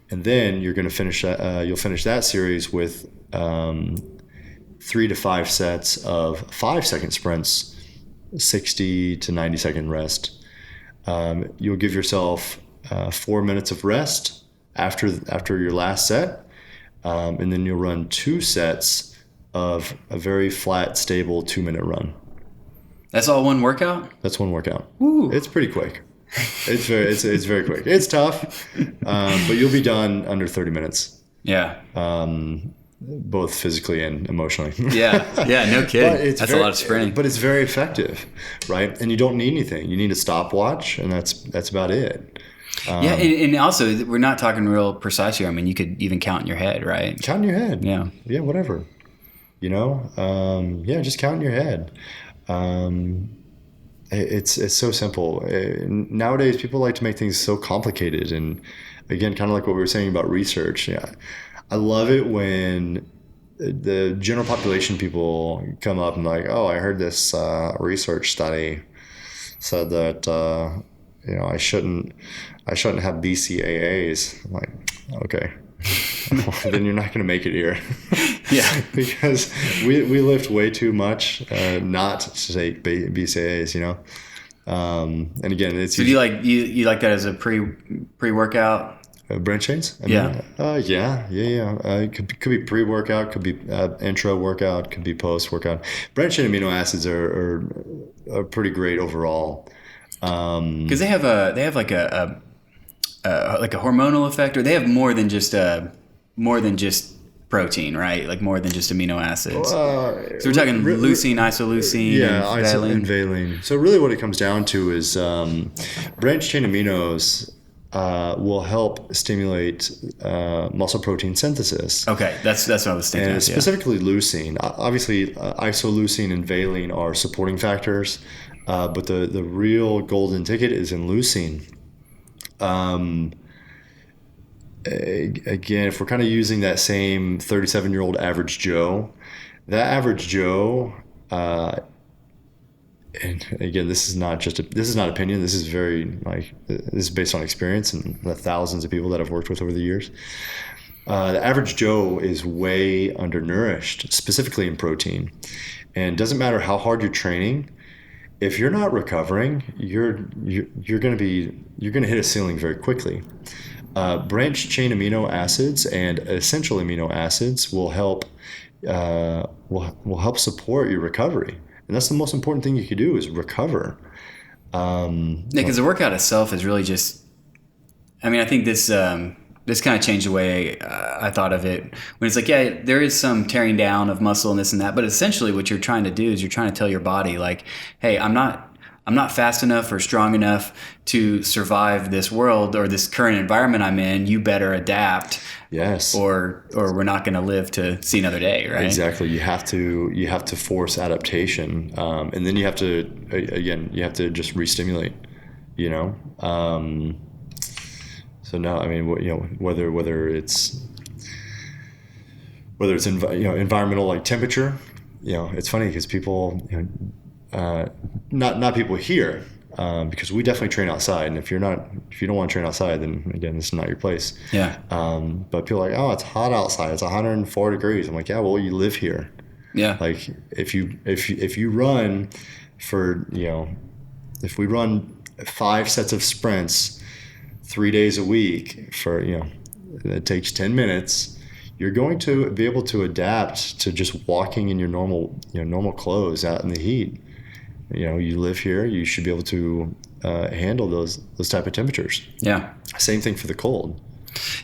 And then you're going to finish. You'll finish that series with 3 to 5 sets of 5-second sprints, 60 to 90-second rest. You'll give yourself 4 minutes of rest after your last set, and then you'll run 2 sets of a very flat, stable 2-minute run. That's all one workout? That's one workout. Woo. It's pretty quick. It's very quick. It's tough, but you'll be done under 30 minutes. Yeah. Both physically and emotionally. Yeah, no kidding. That's a lot of sprinting. But it's very effective, right? And you don't need anything. You need a stopwatch, and that's about it. And also, we're not talking real precise here. I mean, you could even count in your head, right? Count in your head. Yeah. Yeah, whatever. Just count in your head. It's so simple. Nowadays, people like to make things so complicated. And again, kind of like what we were saying about research. Yeah, I love it when the general population people come up and like, oh, I heard this research study said that I shouldn't have BCAAs. I'm like, okay. Then you're not going to make it here. Yeah. Because we lift way too much not to take BCAAs, and again, it's... So do you like that as a pre-workout? Branch chains? Yeah. It could be pre-workout, could be intro workout, could be post-workout. Branch chain amino acids are pretty great overall. Because they have like a hormonal effect, or they have more than just protein, right? Like more than just amino acids. So we're talking leucine, isoleucine, and valine. So really what it comes down to is branch chain aminos will help stimulate muscle protein synthesis. Okay, that's what I was thinking. And specifically leucine. Obviously, isoleucine and valine are supporting factors, but the real golden ticket is in leucine. Again, if we're kind of using that same 37-year-old average Joe, that average Joe, and again, this is not opinion. This is this is based on experience and the thousands of people that I've worked with over the years. The average Joe is way undernourished, specifically in protein, and it doesn't matter how hard you're training. If you're not recovering, you're going to hit a ceiling very quickly. Branch chain amino acids and essential amino acids will help support your recovery, and that's the most important thing you can do is recover. Because the workout itself is really just. I mean, I think this kind of changed the way I thought of it. When it's like, yeah, there is some tearing down of muscle and this and that, but essentially what you're trying to do is you're trying to tell your body like, hey, I'm not I'm not fast enough or strong enough to survive this world or this current environment I'm in. You better adapt. Yes. Or we're not going to live to see another day, right? Exactly. You have to force adaptation, and then you have to just re-stimulate. You know. So no, I mean, whether it's environmental like temperature, it's funny because people, not people here, because we definitely train outside, and if you don't want to train outside, then again, this is not your place. Yeah. But people are like, oh, it's hot outside. It's 104 degrees. I'm like, yeah, well, you live here. Yeah. Like if you run for, if we run 5 sets of sprints 3 days a week for, it takes 10 minutes, you're going to be able to adapt to just walking in your normal clothes out in the heat. You live here, you should be able to handle those type of temperatures. Yeah. Same thing for the cold.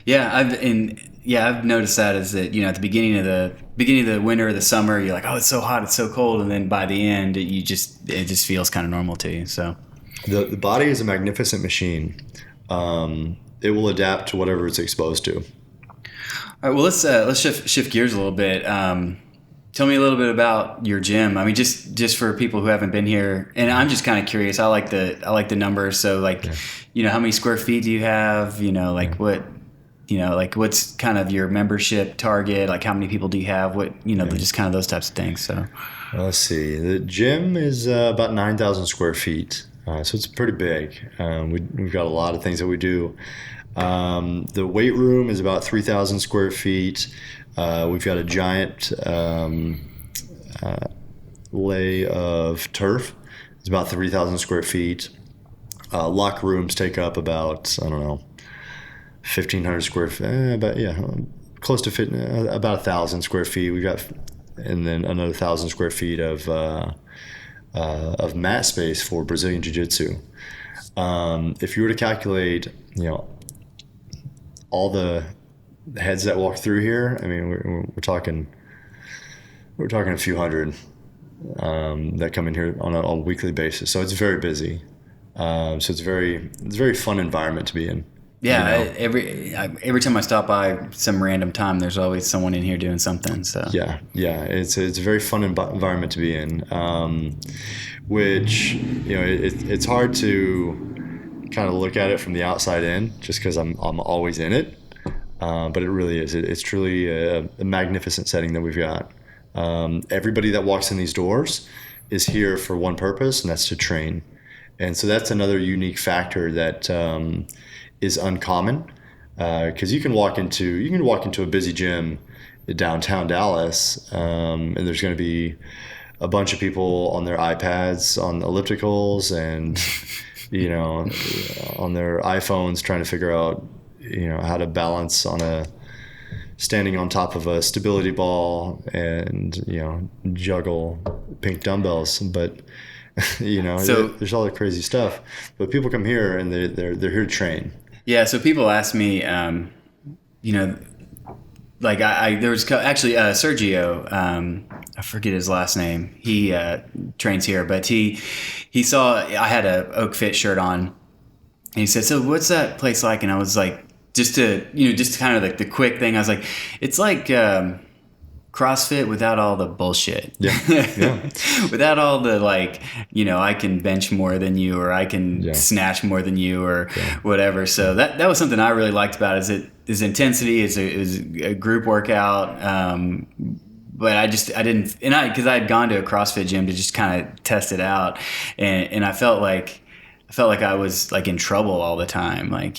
Yeah, I've noticed that is that, at the beginning of the winter or the summer, you're like, oh, it's so hot, it's so cold, and then by the end, it just feels kind of normal to you. So the body is a magnificent machine. It will adapt to whatever it's exposed to. All right, well, let's shift gears a little bit. Tell me a little bit about your gym. I mean, just for people who haven't been here, and I'm just kind of curious. I like the numbers. So like, how many square feet do you have? What's kind of your membership target? Like, how many people do you have? Just kind of those types of things. So let's see. The gym is about 9,000 square feet. So it's pretty big. We've got a lot of things that we do. The weight room is about 3,000 square feet. We've got a giant lay of turf. It's about 3,000 square feet. Locker rooms take up about, I don't know, 1,500 square feet. Close to about 1,000 square feet. We got, and then another 1,000 square feet of mat space for Brazilian Jiu-Jitsu. If you were to calculate, all the heads that walk through here, I mean, we're talking a few hundred that come in here on a weekly basis. So it's very busy. So it's a very fun environment to be in. Yeah, every time I stop by some random time, there's always someone in here doing something. So yeah, it's a very fun environment to be in, which it's hard to kind of look at it from the outside in, just because I'm always in it. But it really is. It's truly a magnificent setting that we've got. Everybody that walks in these doors is here for one purpose, and that's to train. And so that's another unique factor that is uncommon, because you can walk into a busy gym in downtown Dallas, and there's going to be a bunch of people on their iPads, on ellipticals, and on their iPhones trying to figure out how to balance standing on top of a stability ball and juggle pink dumbbells, but there's all the crazy stuff. But people come here and they're here to train. Yeah, so people ask me, like there was actually Sergio, I forget his last name. He trains here, but he saw I had a Oak Fit shirt on, and he said, "So what's that place like?" And I was like, just kind of like the quick thing. I was like, "It's like CrossFit without all the bullshit. Yeah. Without all the I can bench more than you, or I can snatch more than you, or whatever." So that was something I really liked about it. Is intensity, is a group workout. But I didn't, because I had gone to a CrossFit gym to just kind of test it out, and I felt like I was like in trouble all the time. I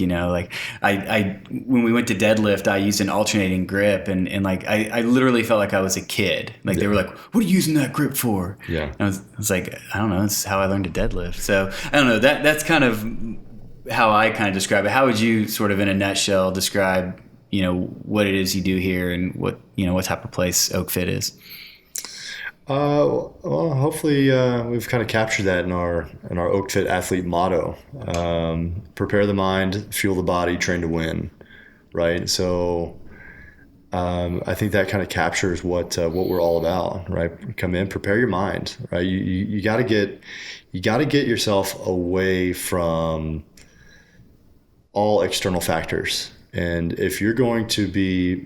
when we went to deadlift, I used an alternating grip, and I literally felt like I was a kid. They were like, "What are you using that grip for?" Yeah. And I was like, I don't know. It's how I learned to deadlift. So I don't know. That's kind of how I kind of describe it. How would you sort of in a nutshell describe, what it is you do here and what type of place Oak Fit is? Well, hopefully we've kind of captured that in our Oak Fit athlete motto: prepare the mind, fuel the body, train to win. Right. So I think that kind of captures what we're all about, right? Come in, prepare your mind, right? You got to get yourself away from all external factors. And if you're going to be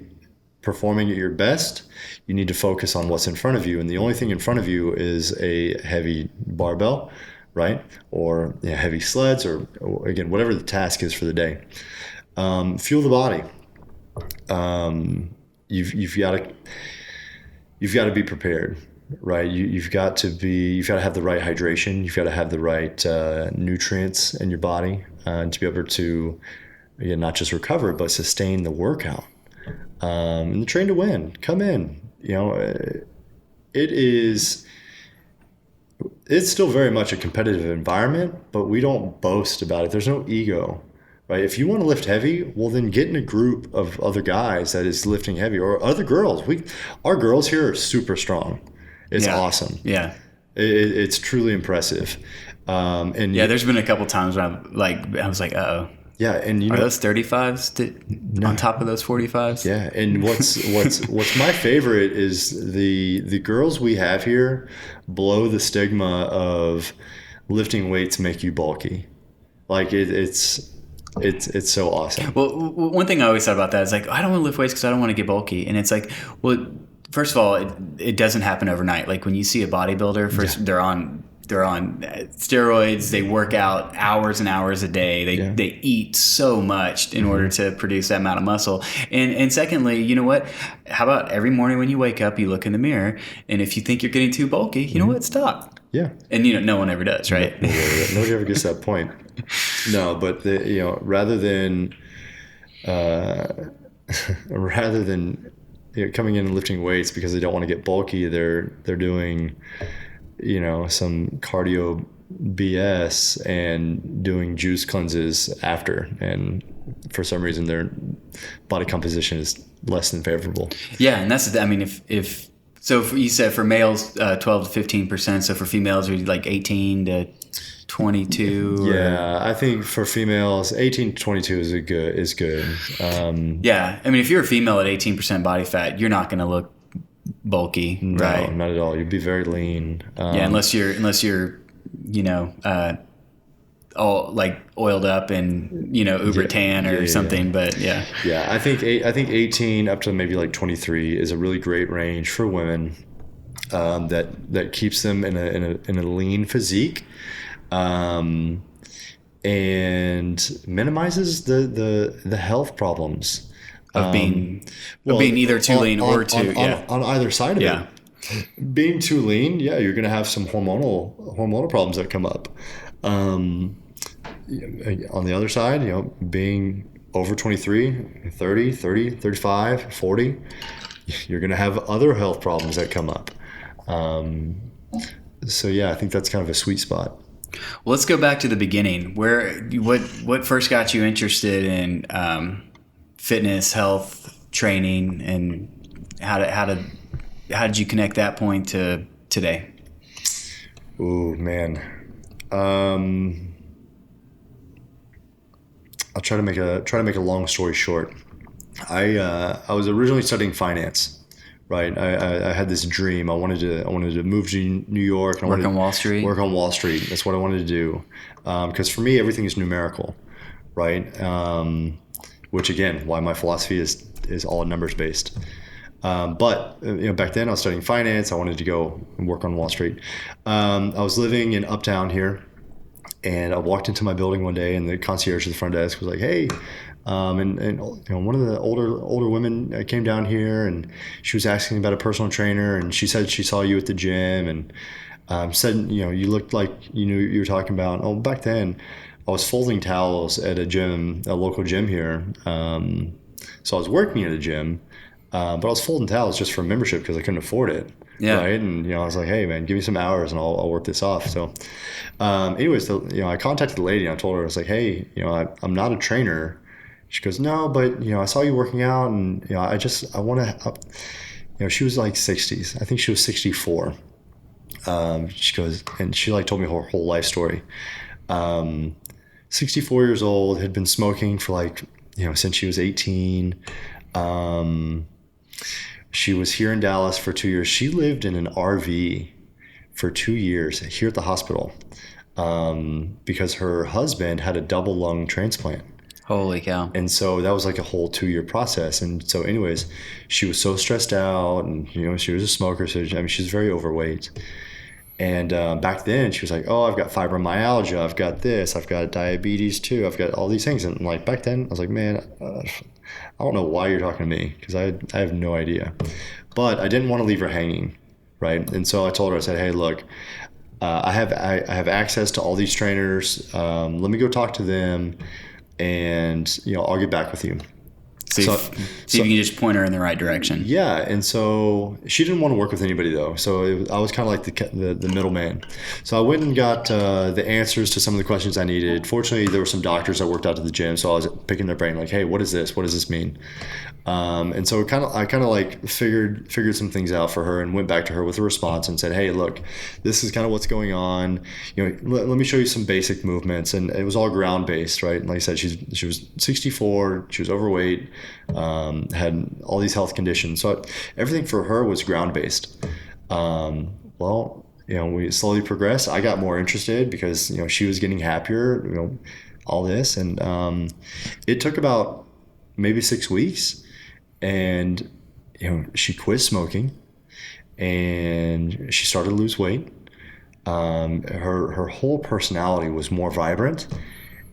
performing at your best, you need to focus on what's in front of you. And the only thing in front of you is a heavy barbell, right? Or heavy sleds, or again, whatever the task is for the day. Fuel the body. You've got to be prepared, right? You've got to have the right hydration. You've got to have the right nutrients in your body to be able to, again, not just recover but sustain the workout. And train to win. Come in. It's still very much a competitive environment, but we don't boast about it. There's no ego. Right. If you want to lift heavy, well, then get in a group of other guys that is lifting heavy, or other girls. Our girls here are super strong. It's awesome. Yeah. It's truly impressive. And there's been a couple times when I was like, uh-oh. Yeah, and are those 35s on top of those 45s? Yeah, and what's my favorite is the girls we have here blow the stigma of lifting weights make you bulky. Like it's so awesome. Well, one thing I always thought about that is like, I don't want to lift weights because I don't want to get bulky. And it's like, well, first of all, it doesn't happen overnight. Like when you see a bodybuilder, first they're on steroids. They work out hours and hours a day. They eat so much in order to produce that amount of muscle. And secondly, you know what? How about every morning when you wake up, you look in the mirror, and if you think you're getting too bulky, you know what? Stop. Yeah. And no one ever does, right? Nobody ever gets that point. No, but rather than coming in and lifting weights because they don't want to get bulky, they're doing some cardio BS and doing juice cleanses after, and for some reason their body composition is less than favorable. Yeah, and that's, I mean, if you said for males 12 to 15%, so for females are like 18 to 22. Yeah, I think for females 18 to 22 is good. Yeah, I mean, if you're a female at 18% body fat, you're not going to look bulky, right? No, not at all. You'd be very lean. Unless you're all like oiled up and uber tan or something. But yeah, I think 18 up to maybe like 23 is a really great range for women. That keeps them in a lean physique, and minimizes the health problems of being either too lean or too on either side of it. Being too lean, you're going to have some hormonal problems that come up. On the other side, being over 23, 30, 35, 40, you're going to have other health problems that come up. So I think that's kind of a sweet spot. Well, let's go back to the beginning. What first got you interested in fitness, health, training, and how did you connect that point to today? Ooh, man. I'll try to make a long story short. I was originally studying finance. Right, I had this dream. I wanted to move to New York and work on Wall Street. Work on Wall Street. That's what I wanted to do. Because for me, everything is numerical, right? Which again, why my philosophy is all numbers based. But back then I was studying finance. I wanted to go and work on Wall Street. I was living in Uptown here, and I walked into my building one day, and the concierge at the front desk was like, "Hey." And one of the older women came down here, and she was asking about a personal trainer, and she said she saw you at the gym, and said you looked like you knew what you were talking about. Oh, back then I was folding towels at a local gym here. So I was working at a gym, but I was folding towels just for membership because I couldn't afford it. Yeah. Right. And I was like, hey man, give me some hours and I'll work this off. So, anyways, I contacted the lady and I told her, I was like, hey, I'm not a trainer. She goes, no, but I saw you working out, and I want to. She was like 60s. I think she was 64. She goes, and she told me her whole life story. 64 years old, had been smoking for since she was 18. She was here in Dallas for 2 years. She lived in an RV for 2 years here at the hospital because her husband had a double lung transplant. Holy cow. And so that was like a whole 2 year process. And so anyways, she was so stressed out, and, she was a smoker. So, she's very overweight. And back then she was like, oh, I've got fibromyalgia. I've got this. I've got diabetes too. I've got all these things. And like back then I was like, man, I don't know why you're talking to me, because I have no idea. But I didn't want to leave her hanging. Right. And so I told her, I said, hey, look, I have access to all these trainers. Let me go talk to them, and I'll get back with you. See if you can just point her in the right direction. Yeah, and so she didn't want to work with anybody though. So I was kind of like the middleman. So I went and got the answers to some of the questions I needed. Fortunately, there were some doctors that worked out at the gym, so I was picking their brain, like, hey, what is this? What does this mean? And so I kind of like figured some things out for her, and went back to her with a response and said, hey, look, this is kind of what's going on. Let me show you some basic movements. And it was all ground based, right? And like I said, she was 64, she was overweight, had all these health conditions. So everything for her was ground based. We slowly progressed. I got more interested because, she was getting happier, all this. And it took about maybe 6 weeks. And, she quit smoking, and she started to lose weight. Her whole personality was more vibrant.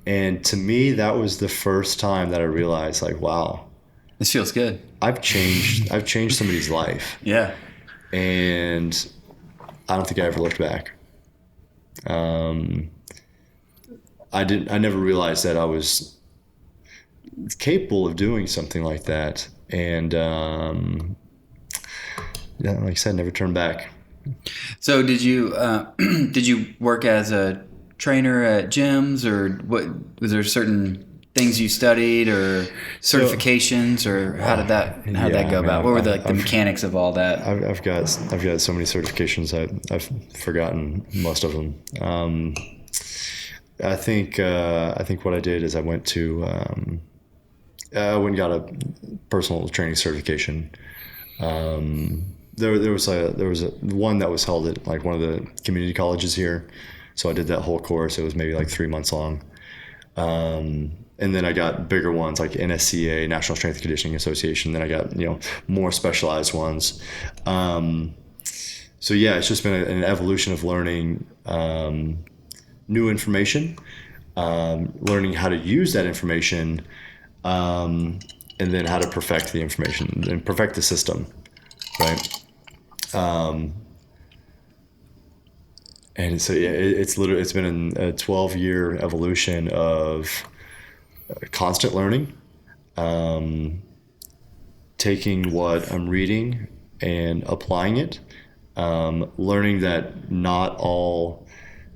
And to me, that was the first time that I realized, like, wow, this feels good. I've changed somebody's life. Yeah. And I don't think I ever looked back. I never realized that I was capable of doing something like that. And like I said, never turned back. So did you work as a trainer at gyms, or what? Was there certain things you studied, or certifications, or how did that go about? What were the mechanics of all that? I've got so many certifications. I've forgotten most of them. I think what I did is I went and got a personal training certification. There was one that was held at like one of the community colleges here. So I did that whole course. It was maybe like 3 months long. And then I got bigger ones like NSCA, National Strength and Conditioning Association. Then I got, more specialized ones. So yeah, it's just been an evolution of learning new information, learning how to use that information, and then how to perfect the information and perfect the system, right? And so yeah, it's been a 12-year evolution of constant learning, taking what I'm reading and applying it, learning that not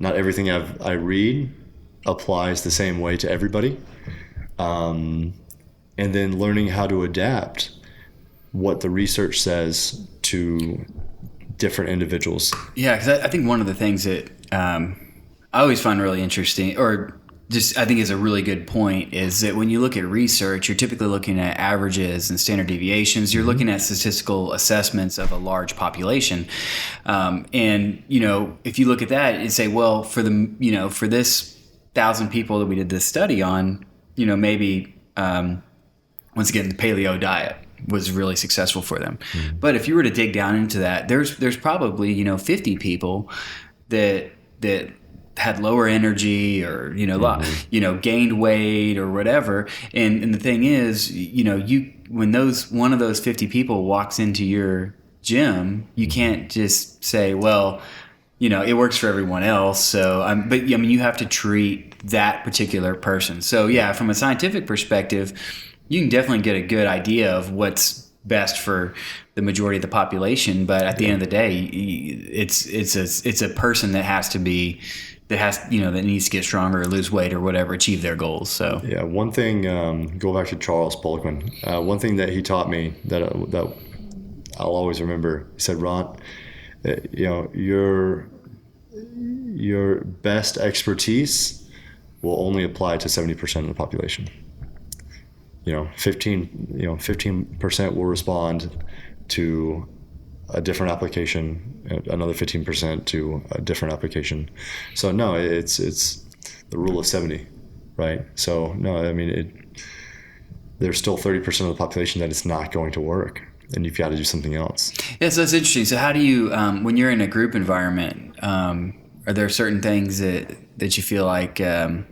everything I read applies the same way to everybody, and then learning how to adapt what the research says to different individuals. Yeah, because I think one of the things that I always find really interesting, or just I think is a really good point, is that when you look at research, you're typically looking at averages and standard deviations. You're looking at statistical assessments of a large population, and if you look at that and say, well, for this 1,000 people that we did this study on, maybe once again the paleo diet was really successful for them. Mm-hmm. But if you were to dig down into that, there's probably 50 people that had lower energy, or gained weight or whatever. And the thing is, when one of those 50 people walks into your gym, you can't just say, well, it works for everyone else. So, but you have to treat that particular person. So yeah, from a scientific perspective, you can definitely get a good idea of what's best for the majority of the population. But at the end of the day, it's a person that needs to get stronger or lose weight or whatever, achieve their goals. So yeah, one thing, go back to Charles Poliquin. One thing that he taught me that I'll always remember. He said, Ron, your best expertise will only apply to 70% of the population. 15% will respond to a different application, another 15% to a different application. So no, it's the rule of 70, right? So no, I mean, there's still 30% of the population that it's not going to work, and you've got to do something else. Yeah, so that's interesting. So how do you, when you're in a group environment, are there certain things that you feel like, I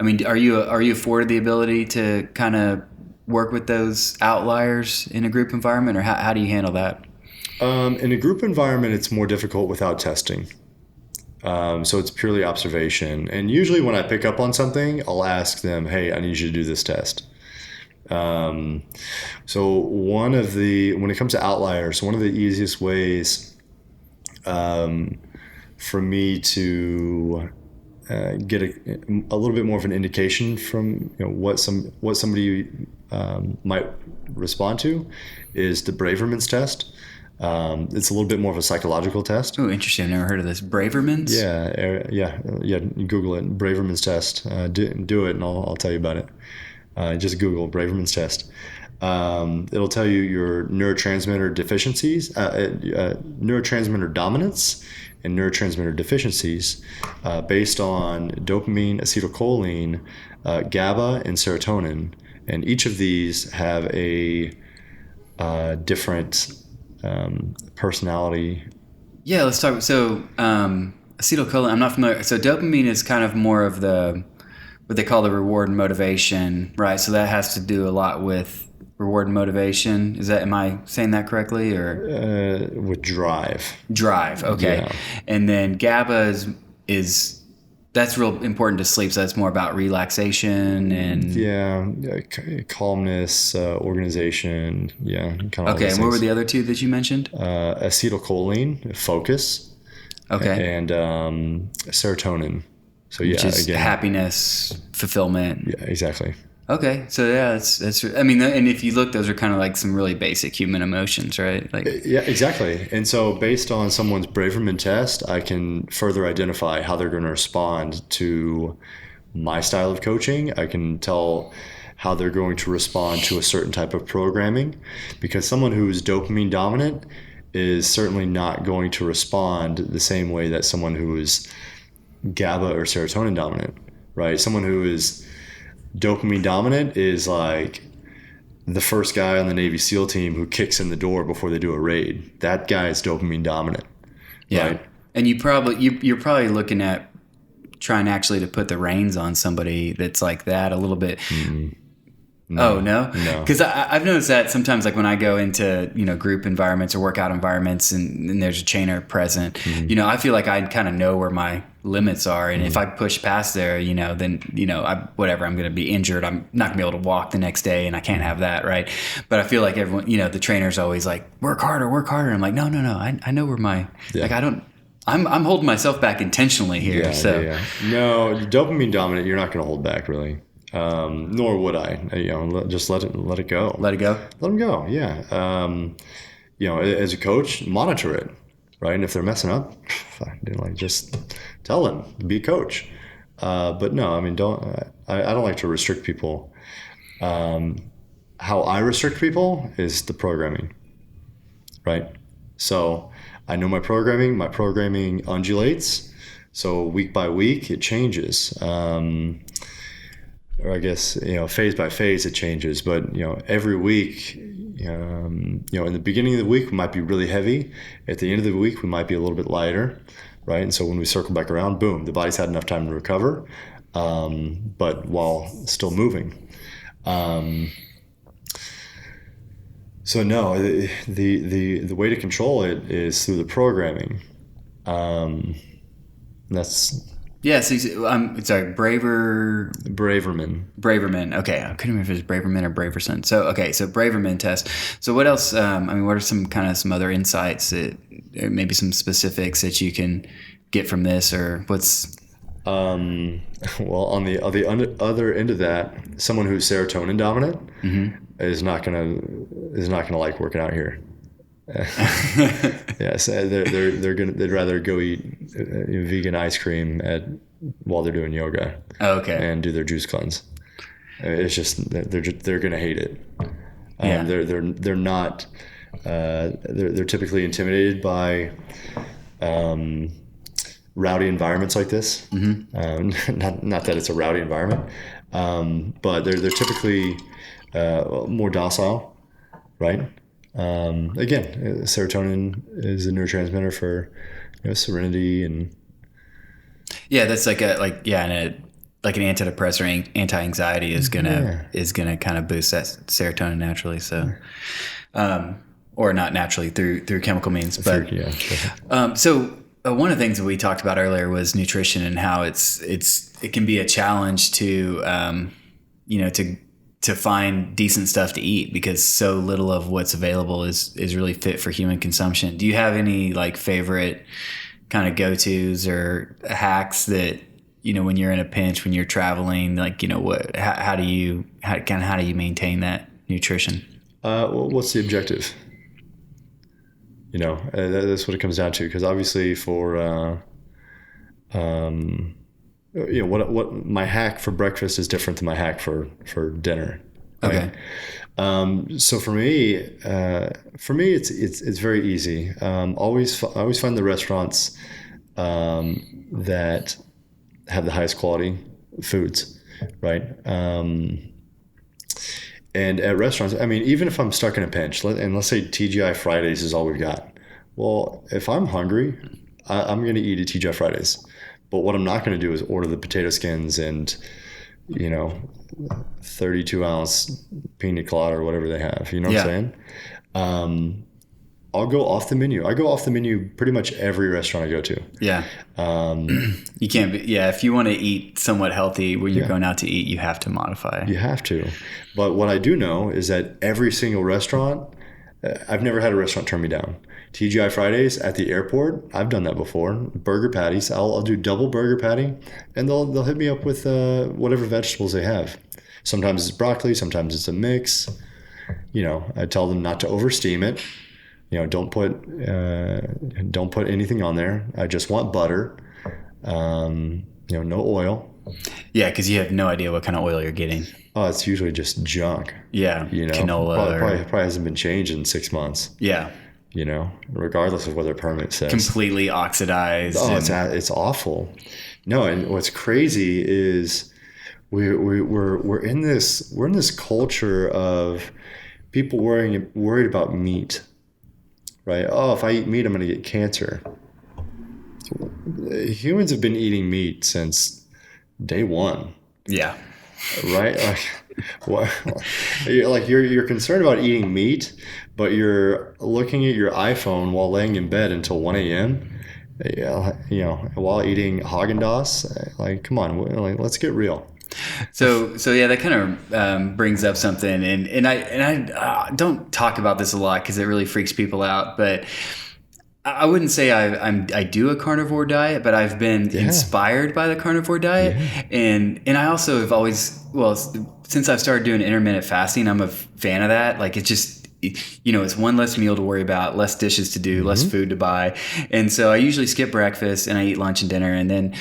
mean, are you afforded the ability to kind of work with those outliers in a group environment, or how do you handle that? In a group environment, it's more difficult without testing. So it's purely observation. And usually when I pick up on something, I'll ask them, hey, I need you to do this test. So when it comes to outliers, one of the easiest ways for me to get a little bit more of an indication from what somebody might respond to is the Braverman's test. It's a little bit more of a psychological test. Oh, interesting. I've never heard of this. Braverman's? Yeah. Google it. Braverman's test. Do it, and I'll tell you about it. Just Google Braverman's test. It'll tell you your neurotransmitter deficiencies, neurotransmitter dominance, and neurotransmitter deficiencies based on dopamine, acetylcholine, GABA, and serotonin. And each of these have a different personality. Yeah, let's talk. So acetylcholine, I'm not familiar. So dopamine is kind of more of what they call the reward and motivation, right? So that has to do a lot with reward and motivation. Am I saying that correctly, or with drive? Drive, okay. Yeah. And then GABA is that's real important to sleep. So that's more about relaxation and calmness, organization. Yeah, kind of. Okay. And what were the other two that you mentioned? Acetylcholine, focus. Okay. And serotonin. So which is happiness, fulfillment. Yeah, exactly. Okay, so yeah, that's. I mean, and if you look, those are kind of like some really basic human emotions, right? Like, yeah, exactly. And so, based on someone's Braverman test, I can further identify how they're going to respond to my style of coaching. I can tell how they're going to respond to a certain type of programming, because someone who is dopamine dominant is certainly not going to respond the same way that someone who is GABA or serotonin dominant, right? Someone who is dopamine dominant is like the first guy on the Navy SEAL team who kicks in the door before they do a raid. That guy is dopamine dominant. Yeah. Right? And you're probably looking at trying actually to put the reins on somebody that's like that a little bit. No. Oh, no? No. Because I've noticed that sometimes, like when I go into, group environments or workout environments and there's a trainer present, I feel like I kind of know where my limits are. And if I push past there, then, I'm going to be injured. I'm not going to be able to walk the next day, and I can't have that, right? But I feel like everyone, the trainer's always like, work harder. I'm like, no. I know where I'm holding myself back intentionally here. Yeah. No, dopamine dominant, you're not going to hold back, really. Nor would I. Just let it go. Let it go. Let them go. Yeah. As a coach, monitor it, right? And if they're messing up, just tell them. Be a coach. But no, I mean, I don't like to restrict people. How I restrict people is the programming, right? So I know my programming. My programming undulates. So week by week, it changes. Or I guess, phase by phase it changes, but, every week, in the beginning of the week, we might be really heavy. At the end of the week, we might be a little bit lighter, right? And so when we circle back around, boom, the body's had enough time to recover, but while still moving. So no, the way to control it is through the programming. That's... Yeah, so I'm sorry, Braverman. Okay, I couldn't remember if it was Braverman or Braverson. So Braverman test. So what else? What are some other insights that maybe some specifics that you can get from this, or what's? Well, on the other end of that, someone who's serotonin dominant is not gonna like working out here. Yeah, so they'd rather go eat vegan ice cream while they're doing yoga. Oh, okay. And do their juice cleanse. It's just they're gonna hate it. Yeah. They're not They're typically intimidated by rowdy environments like this. Not that it's a rowdy environment, but they're typically more docile, right? Again, serotonin is a neurotransmitter for serenity and Yeah, that's like and like an antidepressant or anti-anxiety is gonna kind of boost that serotonin naturally. So, or not naturally through chemical means, but so one of the things that we talked about earlier was nutrition and how it can be a challenge to to find decent stuff to eat because so little of what's available is really fit for human consumption. Do you have any like favorite kind of go-tos or hacks that when you're in a pinch, when you're traveling, like how do you maintain that nutrition? Well, what's the objective? That's what it comes down to. Because obviously, for what my hack for breakfast is different than my hack for dinner. Right? Okay. So for me, it's very easy. I always find the restaurants that have the highest quality foods, right? And at restaurants, I mean, even if I'm stuck in a pinch, and let's say TGI Fridays is all we've got. Well, if I'm hungry, I'm going to eat at TGI Fridays. But what I'm not going to do is order the potato skins and, 32-ounce pina colada or whatever they have. You know what I'm saying? I'll go off the menu. I go off the menu pretty much every restaurant I go to. Yeah. You can't be, if you want to eat somewhat healthy when you're going out to eat, you have to modify. You have to. But what I do know is that every single restaurant, I've never had a restaurant turn me down. TGI Fridays at the airport, I've done that before. Burger patties, I'll do double burger patty, and they'll hit me up with whatever vegetables they have. Sometimes it's broccoli, sometimes it's a mix. I tell them not to oversteam it. Don't put anything on there. I just want butter. No oil. Yeah, because you have no idea what kind of oil you're getting. Oh, it's usually just junk. Yeah, canola. Probably hasn't been changed in 6 months. Yeah. Regardless of what their permit says. Completely oxidized. Oh, it's awful. No, and what's crazy is we're in this culture of people worried about meat. Right? Oh, if I eat meat, I'm going to get cancer. Humans have been eating meat since day one. Yeah. Right? You're concerned about eating meat, but you're looking at your iPhone while laying in bed until 1 a.m. While eating Haagen-Dazs. Come on, let's get real. So that kind of brings up something, and I don't talk about this a lot because it really freaks people out, but I wouldn't say I do a carnivore diet, but I've been inspired by the carnivore diet, and I also have always, since I've started doing intermittent fasting, I'm a fan of that. Like it's just, it's one less meal to worry about, less dishes to do, less food to buy, and so I usually skip breakfast and I eat lunch and dinner, and then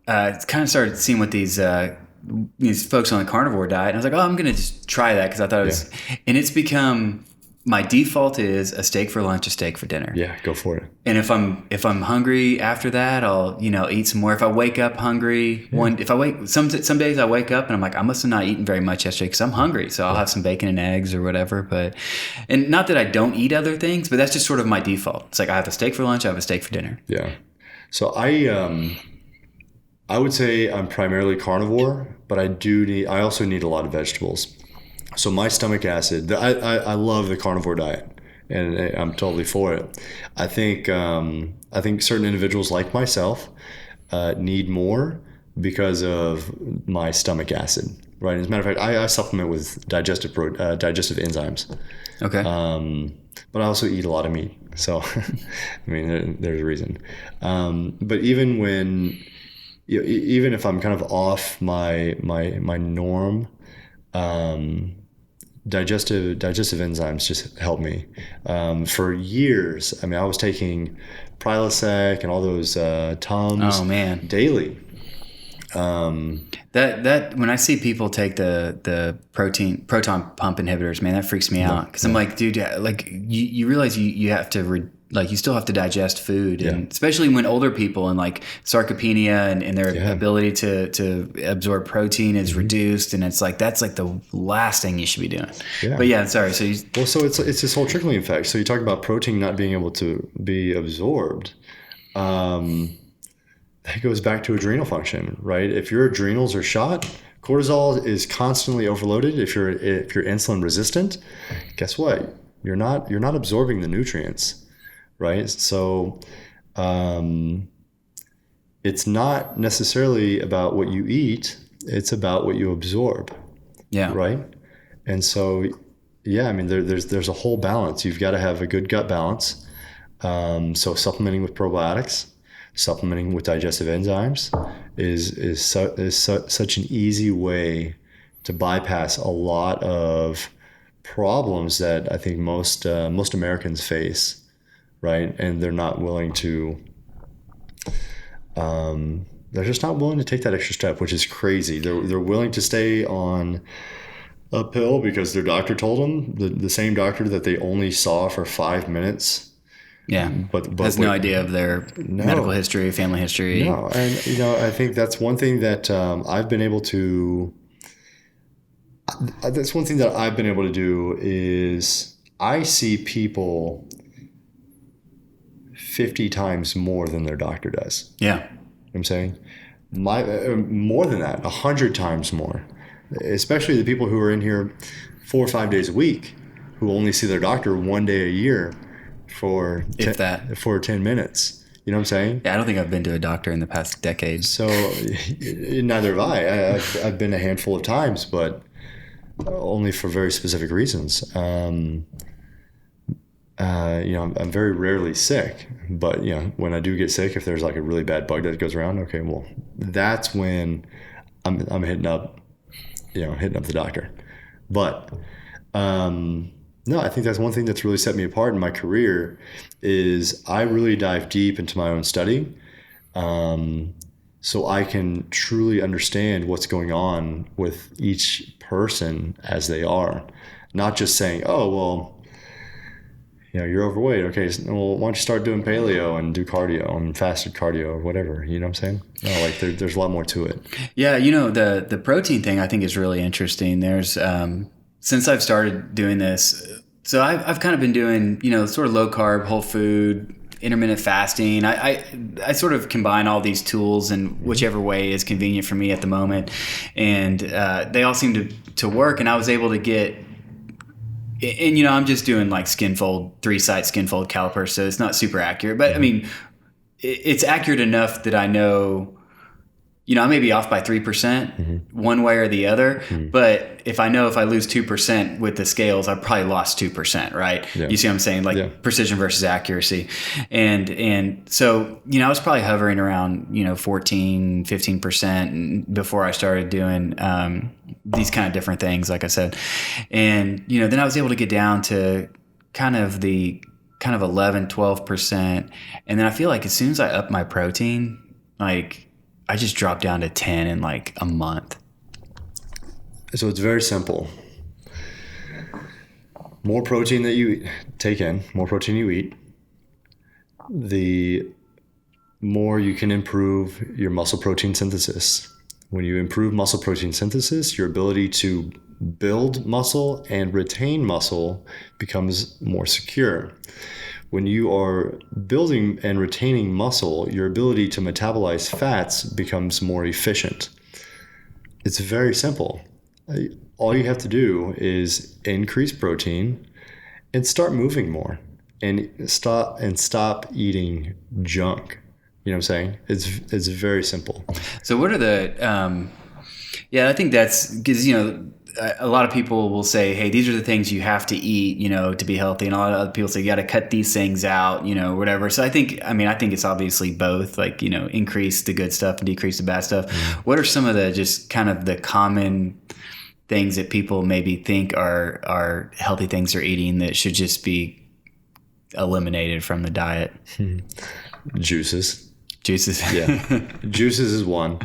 kind of started seeing what these folks on the carnivore diet, and I was like, I'm going to just try that because I thought it was, and it's become my default is a steak for lunch, a steak for dinner. Yeah, go for it. And if I'm hungry after that, I'll eat some more. If I wake up hungry, some days I wake up and I'm like, I must have not eaten very much yesterday because I'm hungry, so I'll have some bacon and eggs or whatever. And not that I don't eat other things, but that's just sort of my default. It's like I have a steak for lunch, I have a steak for dinner. Yeah. So I would say I'm primarily carnivore, but I also need a lot of vegetables. So my stomach acid, I love the carnivore diet, and I'm totally for it. I think certain individuals like myself need more because of my stomach acid, right? As a matter of fact, I supplement with digestive enzymes. Okay. But I also eat a lot of meat, so I mean, there's a reason. But even if I'm kind of off my norm, digestive enzymes just help me. For years, I mean, I was taking Prilosec and all those Tums daily. That when I see people take the proton pump inhibitors, man, that freaks me out because I'm like, dude, like you realize you have to you still have to digest food, and especially when older people and like sarcopenia and their ability to absorb protein is reduced, and it's like that's like the last thing you should be doing. Yeah. But sorry. So it's this whole trickling effect. So you talk about protein not being able to be absorbed. That goes back to adrenal function, right? If your adrenals are shot, cortisol is constantly overloaded. If you're insulin resistant, guess what? You're not absorbing the nutrients, right? So it's not necessarily about what you eat, it's about what you absorb. Yeah. Right? And so I mean there's a whole balance. You've got to have a good gut balance. So supplementing with probiotics, supplementing with digestive enzymes is such an easy way to bypass a lot of problems that I think most Americans face, right? And they're not willing to. They're just not willing to take that extra step, which is crazy. They're willing to stay on a pill because their doctor told them, the same doctor that they only saw for 5 minutes. Yeah, but has no idea of their medical history, family history. No, and I think that's one thing that I've been able to. That's one thing that I've been able to do is I see people 50 times more than their doctor does. Yeah, you know what I'm saying more than that, 100 times more. Especially the people who are in here 4 or 5 days a week, who only see their doctor one day a year. For 10 minutes. You know what I'm saying? Yeah, I don't think I've been to a doctor in the past decade. So neither have I. I've been a handful of times, but only for very specific reasons. I'm very rarely sick, but when I do get sick, if there's like a really bad bug that goes around, okay, well, that's when I'm hitting up the doctor. But no, I think that's one thing that's really set me apart in my career is I really dive deep into my own study, so I can truly understand what's going on with each person as they are, not just saying, oh, well, you're overweight. Okay, well, why don't you start doing paleo and do cardio and fasted cardio or whatever, you know what I'm saying? No, like there's a lot more to it. Yeah, the protein thing I think is really interesting. There's since I've started doing this, so I've kind of been doing, sort of low carb, whole food, intermittent fasting. I sort of combine all these tools in whichever way is convenient for me at the moment. And they all seem to work. And I was able to get, and I'm just doing like skinfold, 3-site skinfold caliper. So it's not super accurate, but I mean, it's accurate enough that I know, I may be off by 3% one way or the other, but if I lose 2% with the scales, I probably lost 2%, right? Yeah. You see what I'm saying? Like precision versus accuracy. And so, I was probably hovering around, 14, 15% before I started doing these kind of different things, like I said. And, then I was able to get down to kind of 11, 12%. And then I feel like as soon as I up my protein, like, I just dropped down to 10 in like a month. So it's very simple. More protein that you take in, more protein you eat, the more you can improve your muscle protein synthesis. When you improve muscle protein synthesis, your ability to build muscle and retain muscle becomes more secure. When you are building and retaining muscle, your ability to metabolize fats becomes more efficient. It's very simple. All you have to do is increase protein and start moving more and stop eating junk. You know what I'm saying? It's very simple. So what are the I think that's because a lot of people will say, hey, these are the things you have to eat, to be healthy. And a lot of other people say, you got to cut these things out, whatever. So I think it's obviously both, like, increase the good stuff and decrease the bad stuff. What are some of the just kind of the common things that people maybe think are healthy things they're eating that should just be eliminated from the diet? Juices. Juices. Yeah, juices is one.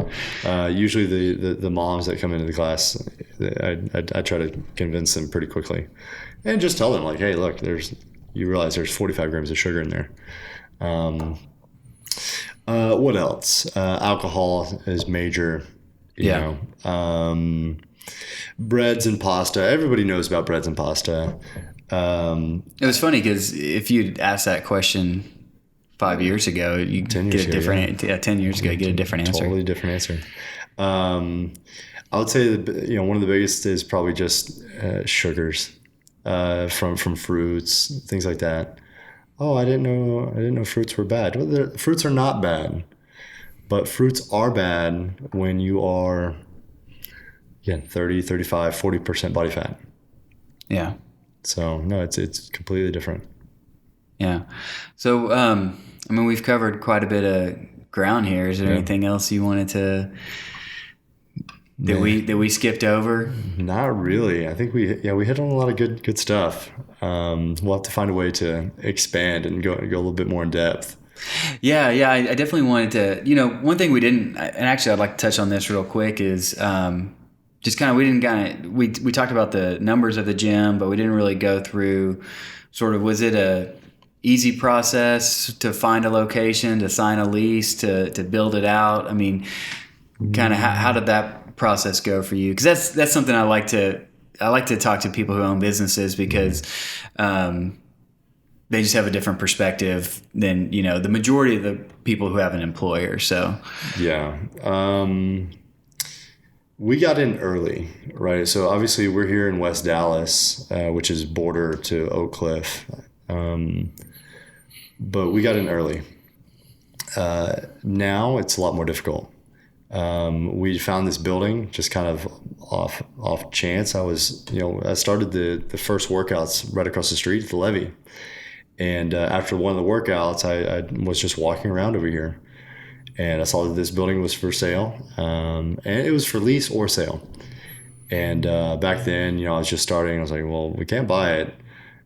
Usually the moms that come into the class, I try to convince them pretty quickly, and just tell them like, hey, look, you realize there's 45 grams of sugar in there. What else? Alcohol is major. You know, breads and pasta. Everybody knows about breads and pasta. It was funny because if you'd asked that question 5 years ago, you get a different. 10 years ago, you get a different answer. Totally different answer. I would say that, one of the biggest is probably just sugars from fruits, things like that. Oh, I didn't know fruits were bad. Well, fruits are not bad, but fruits are bad when you are, again, 30, 35, 40% body fat. Yeah. So no, it's completely different. Yeah. So, we've covered quite a bit of ground here. Is there anything else you wanted to that we skipped over? Not really. I think we hit on a lot of good stuff. We'll have to find a way to expand and go a little bit more in depth. Yeah. I definitely wanted to. One thing we didn't, and actually I'd like to touch on this real quick is just kind of we talked about the numbers of the gym, but we didn't really go through sort of, was it a easy process to find a location, to sign a lease, to build it out? I mean, kind of how did that process go for you? Because that's something I like to talk to people who own businesses, because they just have a different perspective than the majority of the people who have an employer. So yeah, we got in early, right? So obviously we're here in West Dallas, which is border to Oak Cliff, but we got in early. Now it's a lot more difficult. We found this building just kind of off chance. I started the first workouts right across the street at the levee. And after one of the workouts, I was just walking around over here, and I saw that this building was for sale, and it was for lease or sale. And back then, I was just starting. I was like, well, we can't buy it,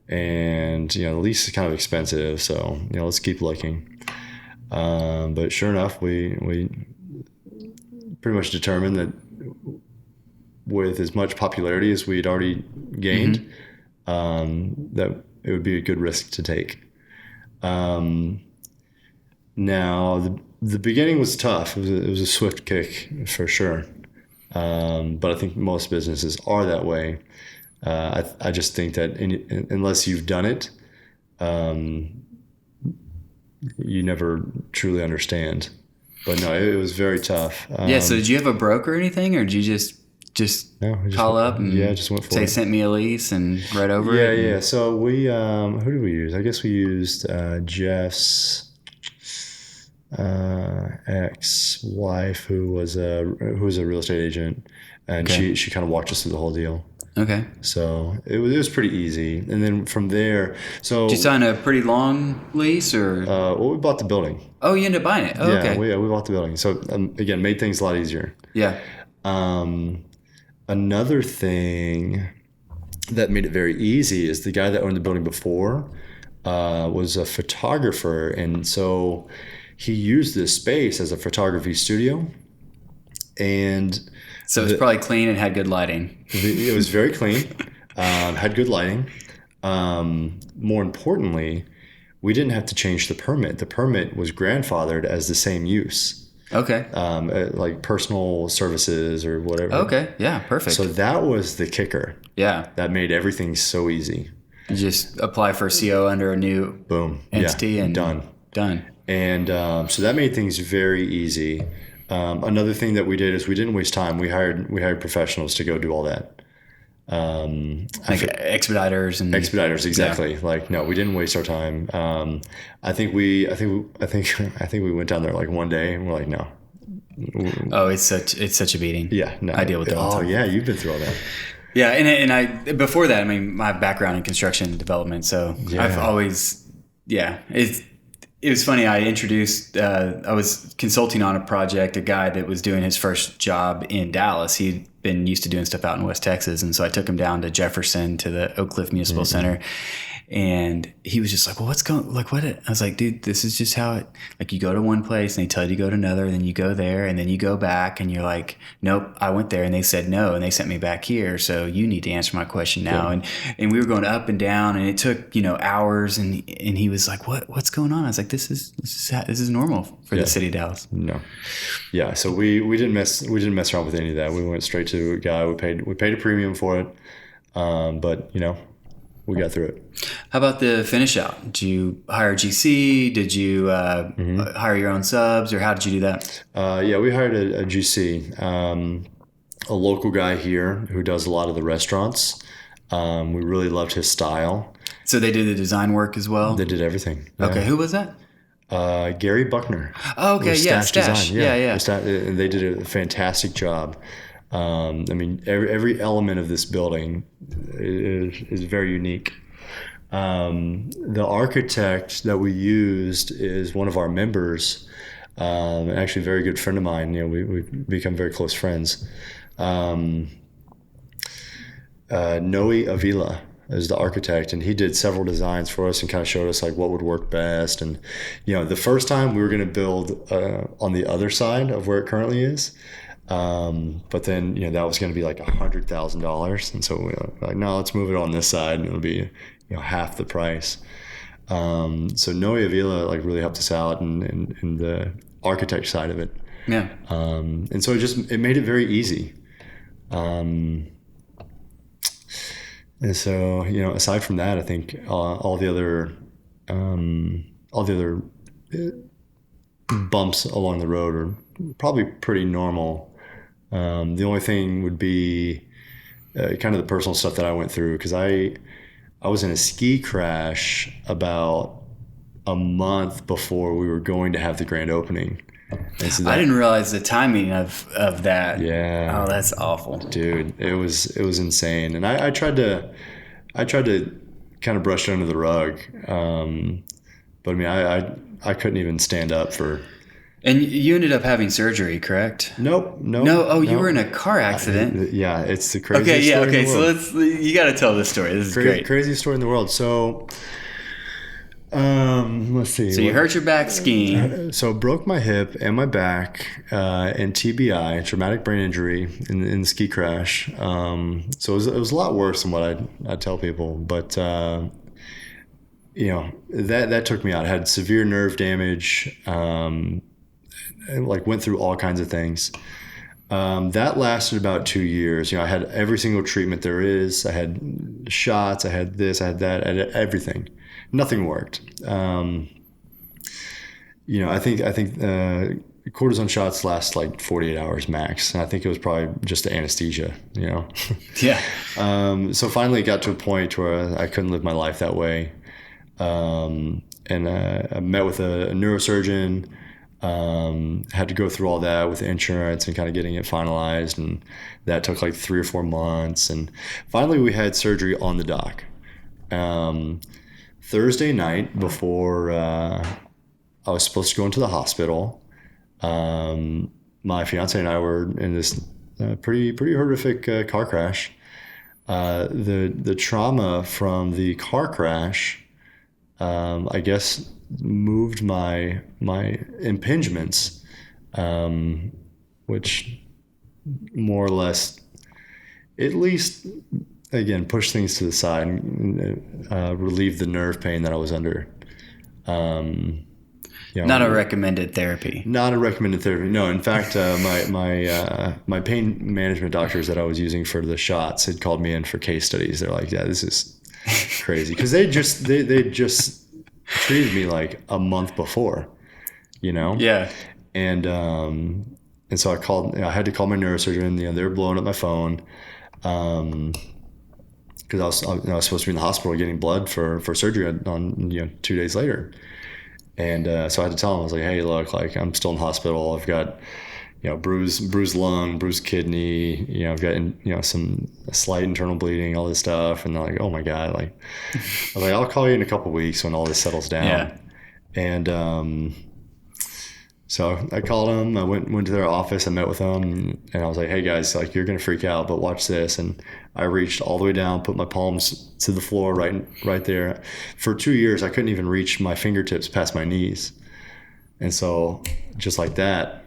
and the lease is kind of expensive, so let's keep looking. But sure enough, we pretty much determined that with as much popularity as we'd already gained, that it would be a good risk to take. Now, the beginning was tough. It was a swift kick for sure. But I think most businesses are that way. I just think that unless you've done it, you never truly understand. But no, it was very tough. So did you have a broker or anything, or did you just call up and just went for say it. Sent me a lease and right over it? Yeah. So we, who did we use? I guess we used Jeff's ex-wife, who was a real estate agent, and she kind of walked us through the whole deal. Okay. So it was pretty easy, and then from there, so did you sign a pretty long lease, or? Well, we bought the building. Oh, you ended up buying it. Oh, okay. We bought the building. So again, made things a lot easier. Yeah. Another thing that made it very easy is the guy that owned the building before was a photographer, and so he used this space as a photography studio. And so it was probably clean and had good lighting. It was very clean, had good lighting. More importantly, we didn't have to change the permit. The permit was grandfathered as the same use. Okay. Like personal services or whatever. Okay. Yeah. Perfect. So that was the kicker. Yeah. That made everything so easy. You just apply for a CO under a new entity and done. And so that made things very easy. Another thing that we did is we didn't waste time. We hired professionals to go do all that. Like expediters, exactly. Yeah. Like, no, we didn't waste our time. I think we went down there like one day and we're like, no. Oh, it's such a beating. Yeah, no. I deal with that all the time. Oh yeah, you've been through all that. Yeah, and I before that, I mean, my background in construction and development, so I've always, it was funny. I was consulting on a project, a guy that was doing his first job in Dallas. He been used to doing stuff out in West Texas. And so I took him down to Jefferson to the Oak Cliff Municipal Center. And he was just like, well, what? I was like, dude, this is just how it, like, you go to one place and they tell you to go to another, and then you go there and then you go back and you're like, nope, I went there and they said no and they sent me back here. So you need to answer my question now. Yeah. And we were going up and down and it took, hours. And he was like, what's going on? I was like, this is normal for the city of Dallas. No. Yeah. So we didn't mess around with any of that. We went straight to a guy. We paid a premium for it. But we got through it. How about the finish out? Did you hire GC? Did you hire your own subs, or how did you do that? We hired a GC, a local guy here who does a lot of the restaurants. We really loved his style. So they did the design work as well? They did everything. Yeah. Okay, who was that? Gary Buckner. Oh, okay, Stash. Design. Yeah. And they did a fantastic job. Every element of this building is very unique. The architect that we used is one of our members, actually a very good friend of mine. We've become very close friends. Noe Avila is the architect, and he did several designs for us and kind of showed us like what would work best. And the first time we were going to build on the other side of where it currently is. But then, that was going to be like $100,000. And so we were like, no, let's move it on this side and it'll be, half the price. So Noe Avila like really helped us out in the architect side of it. Yeah. And so it made it very easy. And so, aside from that, I think all the other bumps along the road are probably pretty normal. The only thing would be kind of the personal stuff that I went through, because I was in a ski crash about a month before we were going to have the grand opening. So I didn't realize the timing of that. Yeah. Oh, that's awful, dude. It was insane, and I tried to kind of brush it under the rug, but I couldn't even stand up for. And you ended up having surgery, correct? Nope. No. Oh, you were in a car accident. Yeah, it's the craziest story in the world. So you got to tell this story. This is great. Craziest story in the world. So, let's see. So you hurt your back skiing. So broke my hip and my back, and TBI, traumatic brain injury, in the ski crash. So it was a lot worse than what I tell people, but that took me out. I had severe nerve damage. Went through all kinds of things. That lasted about 2 years. I had every single treatment there is. I had shots. I had this. I had that. I had everything. Nothing worked. I think cortisone shots last like 48 hours max. And I think it was probably just the anesthesia. Yeah. So finally, it got to a point where I couldn't live my life that way. And I met with a neurosurgeon. Had to go through all that with insurance and kind of getting it finalized, and that took like 3 or 4 months, and finally we had surgery on the dock. Thursday night before I was supposed to go into the hospital, my fiance and I were in this pretty horrific car crash. The trauma from the car crash, I guess, moved my impingements, which more or less, at least, again, pushed things to the side and relieved the nerve pain that I was under. Not a recommended therapy. Not a recommended therapy. No, in fact, my pain management doctors that I was using for the shots had called me in for case studies. They're like, "Yeah, this is crazy," because they just treated me like a month before, Yeah. And so I had to call my neurosurgeon. They were blowing up my phone, because I was supposed to be in the hospital getting blood for surgery on 2 days later. And so I had to tell him, I was like, hey, look, like, I'm still in the hospital. I've got, bruised lung, bruised kidney, I've got, some slight internal bleeding, all this stuff. And they're like, oh my God, like, I was like, I'll call you in a couple of weeks when all this settles down. Yeah. And So I called them. I went to their office. I met with them, and I was like, "Hey guys, like you're gonna freak out, but watch this." And I reached all the way down, put my palms to the floor, right there. For 2 years, I couldn't even reach my fingertips past my knees, and so just like that.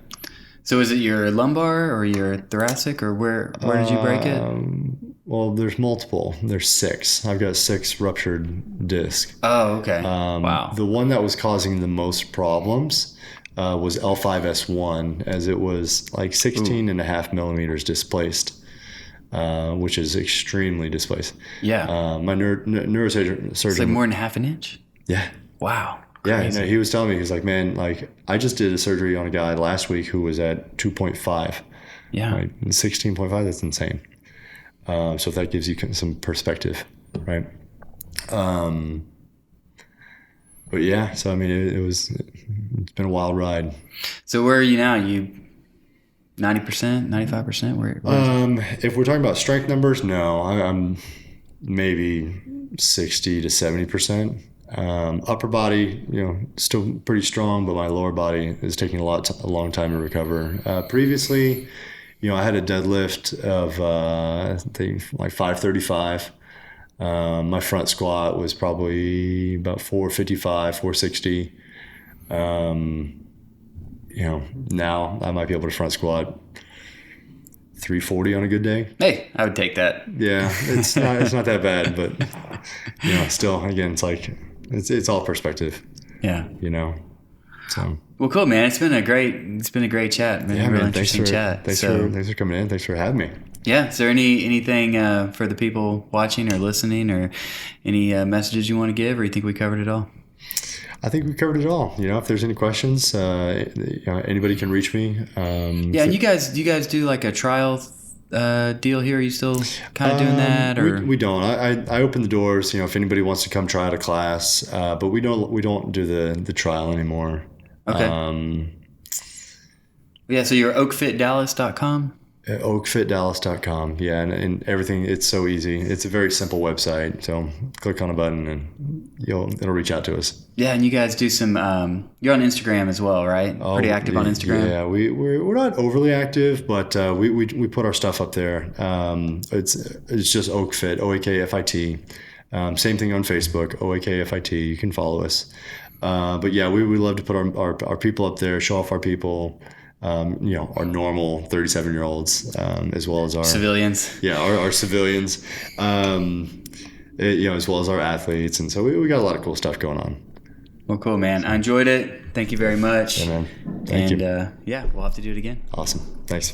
So is it your lumbar or your thoracic, or where did you break it? Well, there's multiple. There's 6. I've got 6 ruptured discs. Oh, okay. Wow. The one that was causing the most problems was L5S1, as it was like 16 and a half millimeters displaced, which is extremely displaced. Yeah. My neurosurgeon. It's like more than half an inch. Yeah. Wow. Yeah, he was telling me, he's like, man, like I just did a surgery on a guy last week who was at 2.5. Yeah. Right? 16.5, that's insane. So if that gives you some perspective, right? But yeah, so I mean, it's been a wild ride. So where are you now? You 90%, 95%? Where if we're talking about strength numbers, no, I'm maybe 60 to 70%. Upper body, still pretty strong, but my lower body is taking a long time to recover. Previously, I had a deadlift of I think like 535. My front squat was probably about 455, 460. Now I might be able to front squat 340 on a good day. Hey, I would take that. Yeah, it's not that bad, but still, again, it's like it's all perspective. Yeah. So. Well, cool, man. It's been a great chat. Been a real interesting chat. Thanks for coming in. Thanks for having me. Yeah. Is there anything for the people watching or listening, or any messages you want to give, or you think we covered it all? I think we covered it all. If there's any questions, anybody can reach me. And you guys do like a trial deal here? Are you still kind of doing that, or we don't? I open the doors. If anybody wants to come try out a class, but we don't do the trial anymore. Okay. Yeah. So you're oakfitdallas.com. Oakfitdallas.com. Yeah, and everything. It's so easy. It's a very simple website. So click on a button and it'll reach out to us. Yeah, and you guys do some. You're on Instagram as well, right? Pretty active on Instagram. Yeah, we're not overly active, but we put our stuff up there. It's just Oakfit, OAKFIT. Same thing on Facebook, OAKFIT. You can follow us. But yeah, we love to put our people up there, show off our people. Our normal 37-year-olds, as well as our civilians. Yeah, our civilians, as well as our athletes. And so we got a lot of cool stuff going on. Well, cool, man. I enjoyed it. Thank you very much. Yeah, man. Thank you. And we'll have to do it again. Awesome. Thanks.